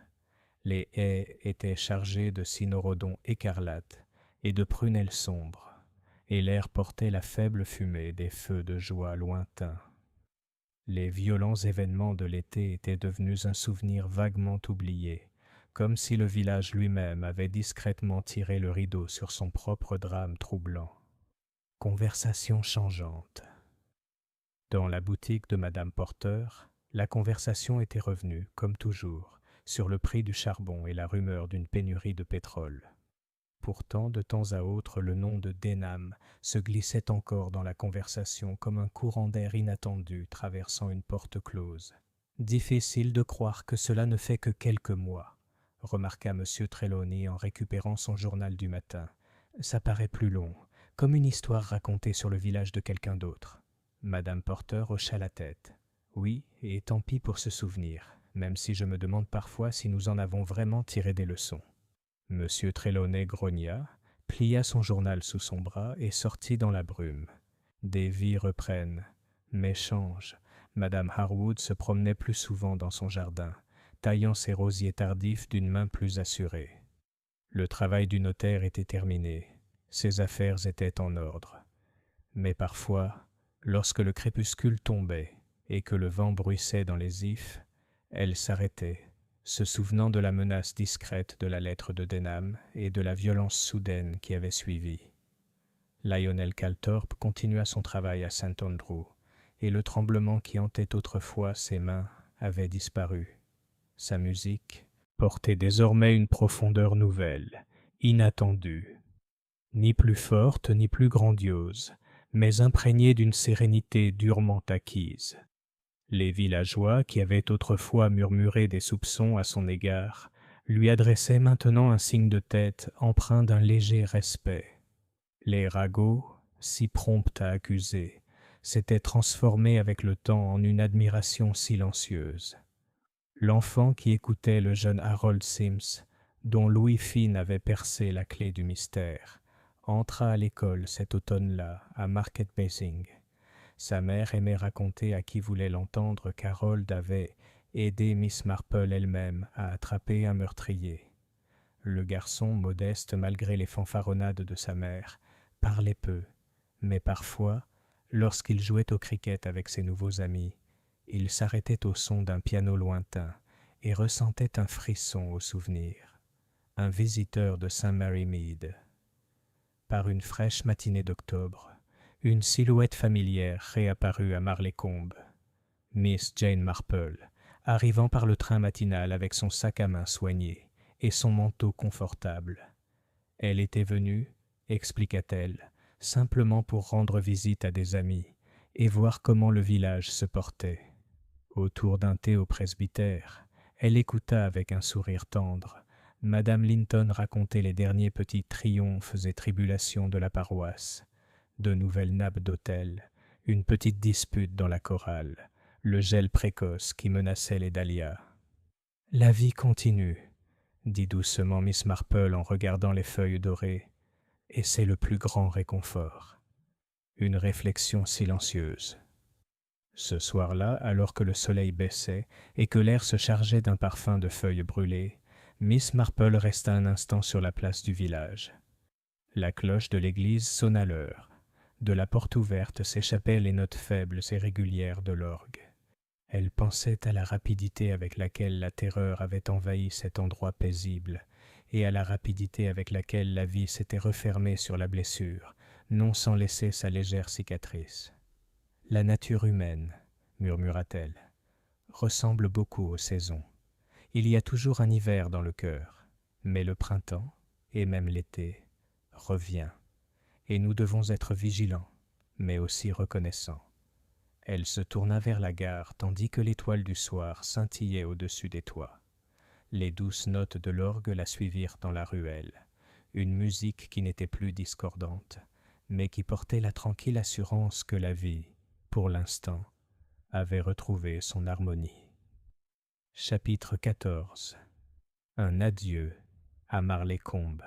Les haies étaient chargées de cynorrhodons écarlates et de prunelles sombres, et l'air portait la faible fumée des feux de joie lointains. Les violents événements de l'été étaient devenus un souvenir vaguement oublié, comme si le village lui-même avait discrètement tiré le rideau sur son propre drame troublant. Conversation changeante. Dans la boutique de Madame Porter, la conversation était revenue, comme toujours, sur le prix du charbon et la rumeur d'une pénurie de pétrole. Pourtant, de temps à autre, le nom de Denham se glissait encore dans la conversation comme un courant d'air inattendu traversant une porte close. « Difficile de croire que cela ne fait que quelques mois, » remarqua M. Trelawney en récupérant son journal du matin. « Ça paraît plus long, comme une histoire racontée sur le village de quelqu'un d'autre. » Madame Porter hocha la tête. « Oui, et tant pis pour ce souvenir, même si je me demande parfois si nous en avons vraiment tiré des leçons. » Monsieur Trelawney grogna, plia son journal sous son bras et sortit dans la brume. Des vies reprennent, mais changent. Madame Harwood se promenait plus souvent dans son jardin, taillant ses rosiers tardifs d'une main plus assurée. Le travail du notaire était terminé, ses affaires étaient en ordre. Mais parfois, lorsque le crépuscule tombait et que le vent bruissait dans les ifs, elle s'arrêtait, se souvenant de la menace discrète de la lettre de Denham et de la violence soudaine qui avait suivi. Lionel Calthorpe continua son travail à St. Andrew, et le tremblement qui hantait autrefois ses mains avait disparu. Sa musique portait désormais une profondeur nouvelle, inattendue, ni plus forte ni plus grandiose, mais imprégnée d'une sérénité durement acquise. Les villageois, qui avaient autrefois murmuré des soupçons à son égard, lui adressaient maintenant un signe de tête empreint d'un léger respect. Les ragots, si prompts à accuser, s'étaient transformés avec le temps en une admiration silencieuse. L'enfant qui écoutait le jeune Harold Sims, dont Louis Finn avait percé la clé du mystère, entra à l'école cet automne-là à Market Basing. Sa mère aimait raconter à qui voulait l'entendre qu'Harold avait aidé Miss Marple elle-même à attraper un meurtrier. Le garçon, modeste malgré les fanfaronnades de sa mère, parlait peu, mais parfois, lorsqu'il jouait au cricket avec ses nouveaux amis, il s'arrêtait au son d'un piano lointain et ressentait un frisson au souvenir. Un visiteur de St. Mary Mead. Par une fraîche matinée d'octobre, une silhouette familière réapparut à Marlécombe. Miss Jane Marple, arrivant par le train matinal avec son sac à main soigné et son manteau confortable. Elle était venue, expliqua-t-elle, simplement pour rendre visite à des amis et voir comment le village se portait. Autour d'un thé au presbytère, elle écouta avec un sourire tendre Madame Linton raconter les derniers petits triomphes et tribulations de la paroisse. De nouvelles nappes d'autel, une petite dispute dans la chorale, le gel précoce qui menaçait les dahlias. « La vie continue, » dit doucement Miss Marple en regardant les feuilles dorées, « et c'est le plus grand réconfort. » Une réflexion silencieuse. Ce soir-là, alors que le soleil baissait et que l'air se chargeait d'un parfum de feuilles brûlées, Miss Marple resta un instant sur la place du village. La cloche de l'église sonna l'heure. De la porte ouverte s'échappaient les notes faibles et régulières de l'orgue. Elle pensait à la rapidité avec laquelle la terreur avait envahi cet endroit paisible et à la rapidité avec laquelle la vie s'était refermée sur la blessure, non sans laisser sa légère cicatrice. « La nature humaine, » murmura-t-elle, « ressemble beaucoup aux saisons. Il y a toujours un hiver dans le cœur, mais le printemps, et même l'été, revient. Et nous devons être vigilants, mais aussi reconnaissants. » Elle se tourna vers la gare tandis que l'étoile du soir scintillait au-dessus des toits. Les douces notes de l'orgue la suivirent dans la ruelle. une musique qui n'était plus discordante, mais qui portait la tranquille assurance que la vie, pour l'instant, avait retrouvé son harmonie. Chapitre 14. Un adieu à Marleycombe.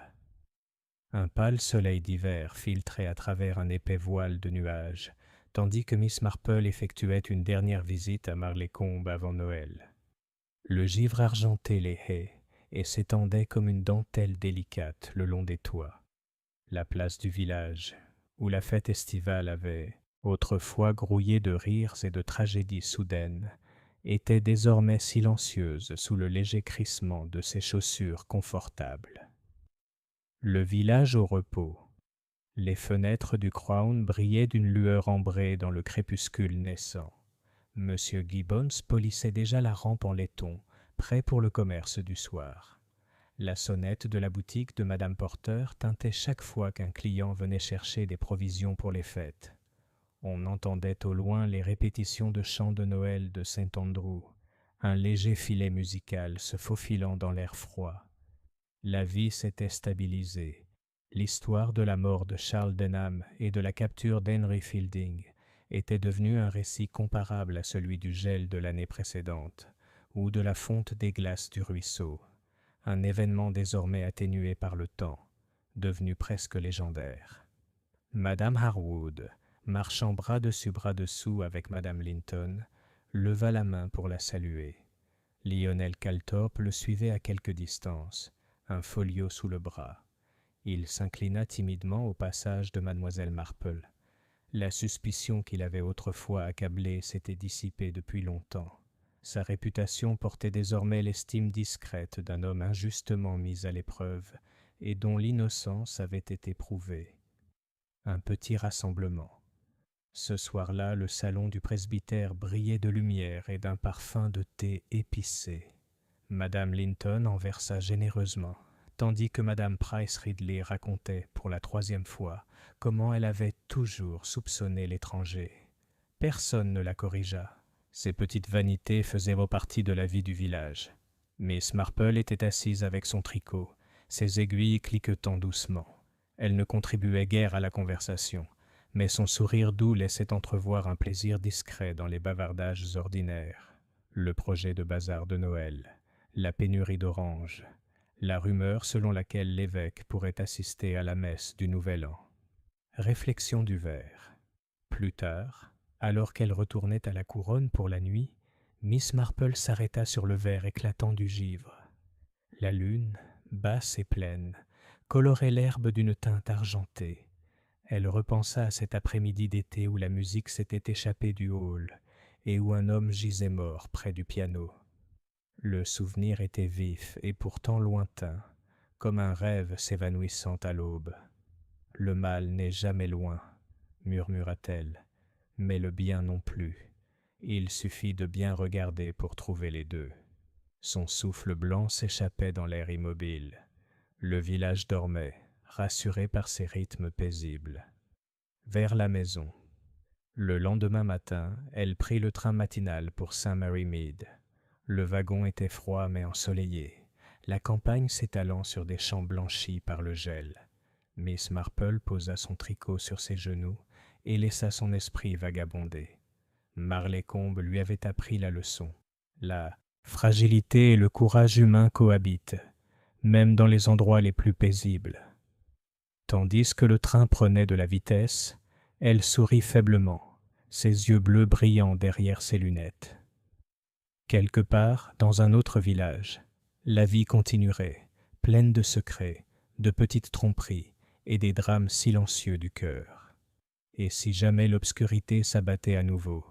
Un pâle soleil d'hiver filtrait à travers un épais voile de nuages, tandis que Miss Marple effectuait une dernière visite à Marleycombe avant Noël. Le givre argentait les haies et s'étendait comme une dentelle délicate le long des toits. La place du village, où la fête estivale avait, autrefois grouillé de rires et de tragédies soudaines, était désormais silencieuse sous le léger crissement de ses chaussures confortables. Le village au repos. Les fenêtres du Crown brillaient d'une lueur ambrée dans le crépuscule naissant. Monsieur Gibbons polissait déjà la rampe en laiton, prêt pour le commerce du soir. La sonnette de la boutique de Madame Porter tintait chaque fois qu'un client venait chercher des provisions pour les fêtes. On entendait au loin les répétitions de chants de Noël de Saint Andrew, un léger filet musical se faufilant dans l'air froid. La vie s'était stabilisée. L'histoire de la mort de Charles Denham et de la capture d'Henry Fielding était devenue un récit comparable à celui du gel de l'année précédente, ou de la fonte des glaces du ruisseau, un événement désormais atténué par le temps, devenu presque légendaire. Madame Harwood, marchant bras dessus bras dessous avec Madame Linton, leva la main pour la saluer. Lionel Calthorpe le suivait à quelque distance, un folio sous le bras. Il s'inclina timidement au passage de Mademoiselle Marple. La suspicion qu'il avait autrefois accablée s'était dissipée depuis longtemps. Sa réputation portait désormais l'estime discrète d'un homme injustement mis à l'épreuve et dont l'innocence avait été prouvée. Un petit rassemblement. Ce soir-là, le salon du presbytère brillait de lumière et d'un parfum de thé épicé. Madame Linton en versa généreusement, tandis que Madame Price Ridley racontait, pour la 3e fois, comment elle avait toujours soupçonné l'étranger. Personne ne la corrigea. Ces petites vanités faisaient partie de la vie du village. Miss Marple était assise avec son tricot, ses aiguilles cliquetant doucement. Elle ne contribuait guère à la conversation, mais son sourire doux laissait entrevoir un plaisir discret dans les bavardages ordinaires. Le projet de bazar de Noël, la pénurie d'oranges, la rumeur selon laquelle l'évêque pourrait assister à la messe du Nouvel An. Réflexion du verre. Plus tard, alors qu'elle retournait à la couronne pour la nuit, Miss Marple s'arrêta sur le verre éclatant du givre. La lune, basse et pleine, colorait l'herbe d'une teinte argentée. Elle repensa à cet après-midi d'été où la musique s'était échappée du hall et où un homme gisait mort près du piano. Le souvenir était vif et pourtant lointain, comme un rêve s'évanouissant à l'aube. « Le mal n'est jamais loin, » murmura-t-elle, « mais le bien non plus. Il suffit de bien regarder pour trouver les deux. » Son souffle blanc s'échappait dans l'air immobile. Le village dormait, rassuré par ses rythmes paisibles. Vers la maison. Le lendemain matin, elle prit le train matinal pour Saint-Mary-Mead. Le wagon était froid mais ensoleillé, la campagne s'étalant sur des champs blanchis par le gel. Miss Marple posa son tricot sur ses genoux et laissa son esprit vagabonder. Marleycombe lui avait appris la leçon. La fragilité et le courage humain cohabitent, même dans les endroits les plus paisibles. Tandis que le train prenait de la vitesse, elle sourit faiblement, ses yeux bleus brillant derrière ses lunettes. Quelque part, dans un autre village, la vie continuerait, pleine de secrets, de petites tromperies et des drames silencieux du cœur. Et si jamais l'obscurité s'abattait à nouveau,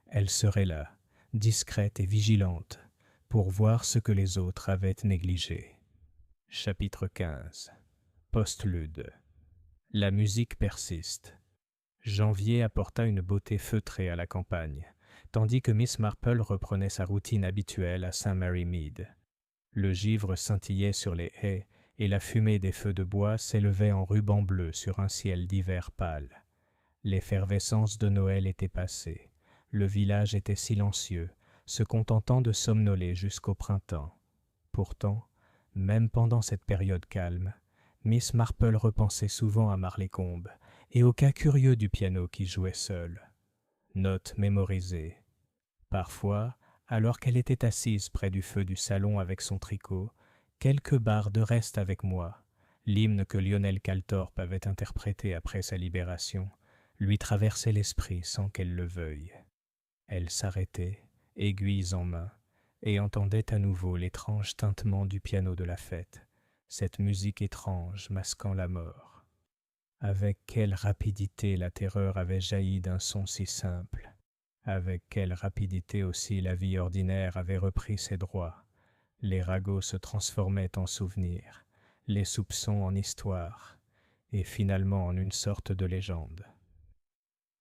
elle serait là, discrète et vigilante, pour voir ce que les autres avaient négligé. Chapitre 15. Postlude. La musique persiste. Janvier apporta une beauté feutrée à la campagne, tandis que Miss Marple reprenait sa routine habituelle à Saint-Mary-Mead. Le givre scintillait sur les haies et la fumée des feux de bois s'élevait en rubans bleus sur un ciel d'hiver pâle. L'effervescence de Noël était passée. Le village était silencieux, se contentant de somnoler jusqu'au printemps. Pourtant, même pendant cette période calme, Miss Marple repensait souvent à Marleycombe et au cas curieux du piano qui jouait seul. Note mémorisée. Parfois, alors qu'elle était assise près du feu du salon avec son tricot, quelques barres de Reste avec moi, l'hymne que Lionel Calthorpe avait interprété après sa libération, lui traversaient l'esprit sans qu'elle le veuille. Elle s'arrêtait, aiguilles en main, et entendait à nouveau l'étrange tintement du piano de la fête, cette musique étrange masquant la mort. Avec quelle rapidité la terreur avait jailli d'un son si simple, avec quelle rapidité aussi la vie ordinaire avait repris ses droits. Les ragots se transformaient en souvenirs, les soupçons en histoire, et finalement en une sorte de légende.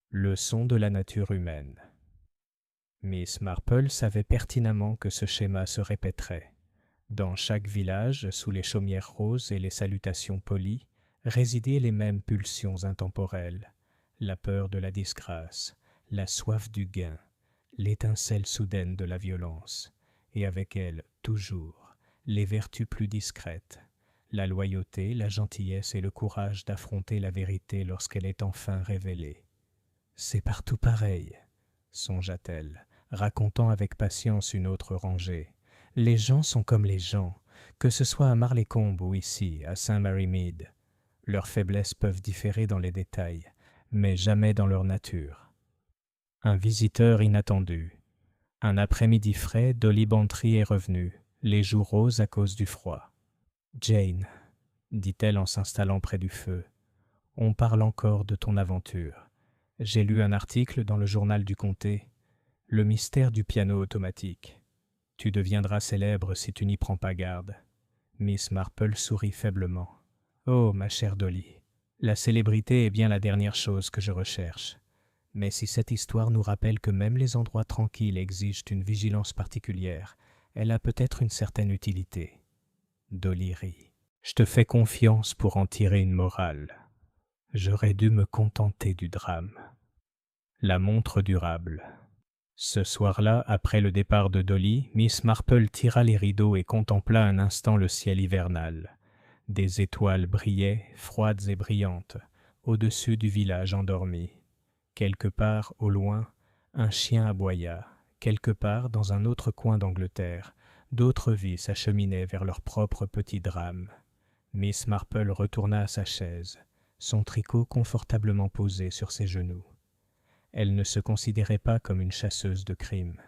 Leçon de la nature humaine. Miss Marple savait pertinemment que ce schéma se répéterait. Dans chaque village, sous les chaumières roses et les salutations polies, résidaient les mêmes pulsions intemporelles, la peur de la disgrâce, la soif du gain, l'étincelle soudaine de la violence, et avec elle, toujours, les vertus plus discrètes, la loyauté, la gentillesse et le courage d'affronter la vérité lorsqu'elle est enfin révélée. C'est partout pareil, songea-t-elle, racontant avec patience une autre rangée. Les gens sont comme les gens, que ce soit à Marleycombe ou ici, à Saint-Mary-Mead. Leurs faiblesses peuvent différer dans les détails, mais jamais dans leur nature. Un visiteur inattendu. Un après-midi frais, Dolly Bantry est revenue, les joues roses à cause du froid. « Jane, dit-elle en s'installant près du feu, on parle encore de ton aventure. J'ai lu un article dans le journal du comté, Le mystère du piano automatique. Tu deviendras célèbre si tu n'y prends pas garde. » Miss Marple sourit faiblement. « Oh, ma chère Dolly, la célébrité est bien la dernière chose que je recherche. Mais si cette histoire nous rappelle que même les endroits tranquilles exigent une vigilance particulière, elle a peut-être une certaine utilité. » Dolly rit. « Je te fais confiance pour en tirer une morale. J'aurais dû me contenter du drame. » La montre durable. Ce soir-là, après le départ de Dolly, Miss Marple tira les rideaux et contempla un instant le ciel hivernal. Des étoiles brillaient, froides et brillantes, au-dessus du village endormi. Quelque part, au loin, un chien aboya. Quelque part, dans un autre coin d'Angleterre, d'autres vies s'acheminaient vers leur propre petit drame. Miss Marple retourna à sa chaise, son tricot confortablement posé sur ses genoux. Elle ne se considérait pas comme une chasseuse de crimes.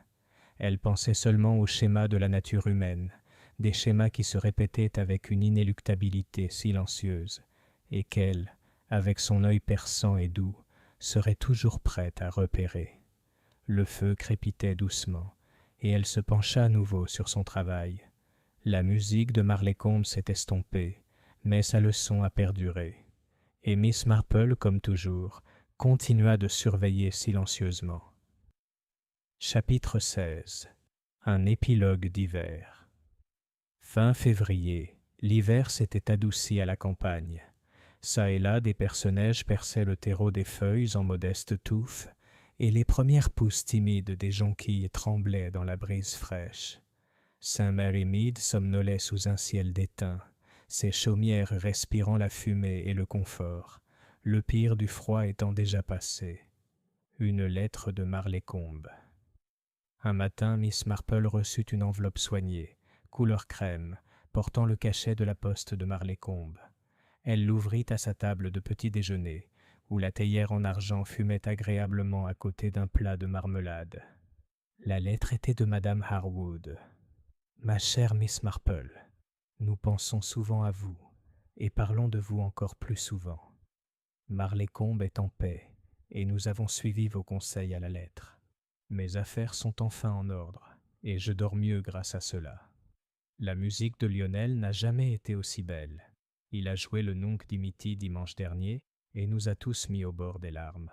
Elle pensait seulement aux schémas de la nature humaine, des schémas qui se répétaient avec une inéluctabilité silencieuse, et qu'elle, avec son œil perçant et doux, serait toujours prête à repérer. Le feu crépitait doucement, et elle se pencha à nouveau sur son travail. La musique de Marleycombe s'est estompée, mais sa leçon a perduré. Et Miss Marple, comme toujours, continua de surveiller silencieusement. Chapitre 16. Un épilogue d'hiver. Fin février, l'hiver s'était adouci à la campagne. Çà et là, des perce-neige perçaient le terreau des feuilles en modestes touffes, et les premières pousses timides des jonquilles tremblaient dans la brise fraîche. Saint-Mary-Mead somnolait sous un ciel d'étain, ses chaumières respirant la fumée et le confort, le pire du froid étant déjà passé. Une lettre de Marleycombe. Un matin, Miss Marple reçut une enveloppe soignée, couleur crème, portant le cachet de la poste de Marleycombe. Elle l'ouvrit à sa table de petit déjeuner, où la théière en argent fumait agréablement à côté d'un plat de marmelade. La lettre était de Madame Harwood. « Ma chère Miss Marple, nous pensons souvent à vous, et parlons de vous encore plus souvent. Marleycombe est en paix, et nous avons suivi vos conseils à la lettre. Mes affaires sont enfin en ordre, et je dors mieux grâce à cela. La musique de Lionel n'a jamais été aussi belle. Il a joué le Nunc Dimittis dimanche dernier, et nous a tous mis au bord des larmes.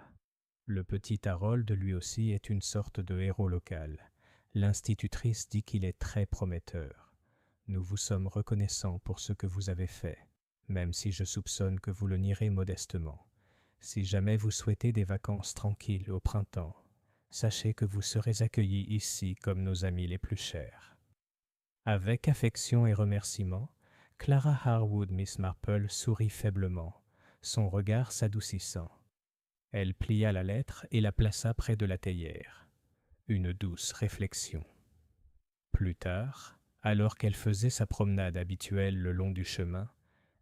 Le petit Harold, lui aussi, est une sorte de héros local. L'institutrice dit qu'il est très prometteur. Nous vous sommes reconnaissants pour ce que vous avez fait, même si je soupçonne que vous le nierez modestement. Si jamais vous souhaitez des vacances tranquilles au printemps, sachez que vous serez accueillis ici comme nos amis les plus chers. Avec affection et remerciements, Clara Harwood, Miss Marple, sourit faiblement, son regard s'adoucissant. Elle plia la lettre et la plaça près de la théière. Une douce réflexion. Plus tard, alors qu'elle faisait sa promenade habituelle le long du chemin,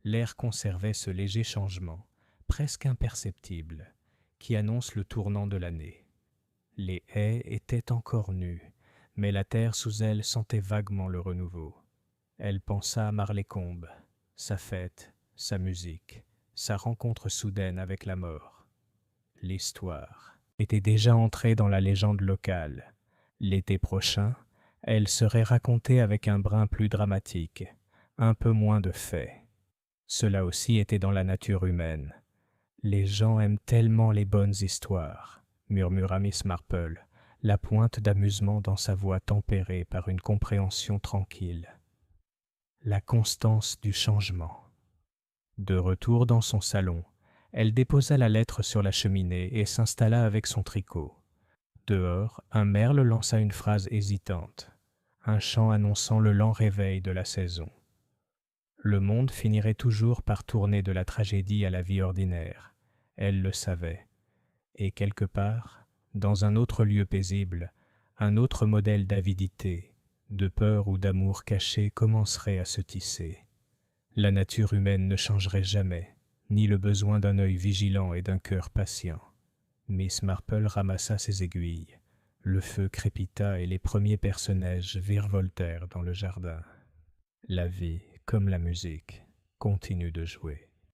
l'air conservait ce léger changement, presque imperceptible, qui annonce le tournant de l'année. Les haies étaient encore nues, mais la terre sous elle sentait vaguement le renouveau. Elle pensa à Marlécombe, sa fête, sa musique, sa rencontre soudaine avec la mort. L'histoire était déjà entrée dans la légende locale. L'été prochain, elle serait racontée avec un brin plus dramatique, un peu moins de faits. Cela aussi était dans la nature humaine. Les gens aiment tellement les bonnes histoires, murmura Miss Marple, la pointe d'amusement dans sa voix tempérée par une compréhension tranquille. La constance du changement. De retour dans son salon, elle déposa la lettre sur la cheminée et s'installa avec son tricot. Dehors, un merle lança une phrase hésitante, un chant annonçant le lent réveil de la saison. Le monde finirait toujours par tourner de la tragédie à la vie ordinaire. Elle le savait. Et quelque part, dans un autre lieu paisible, un autre modèle d'avidité, de peur ou d'amour caché commencerait à se tisser. La nature humaine ne changerait jamais, ni le besoin d'un œil vigilant et d'un cœur patient. Miss Marple ramassa ses aiguilles. Le feu crépita et les premiers personnages virevoltèrent dans le jardin. La vie, comme la musique, continue de jouer.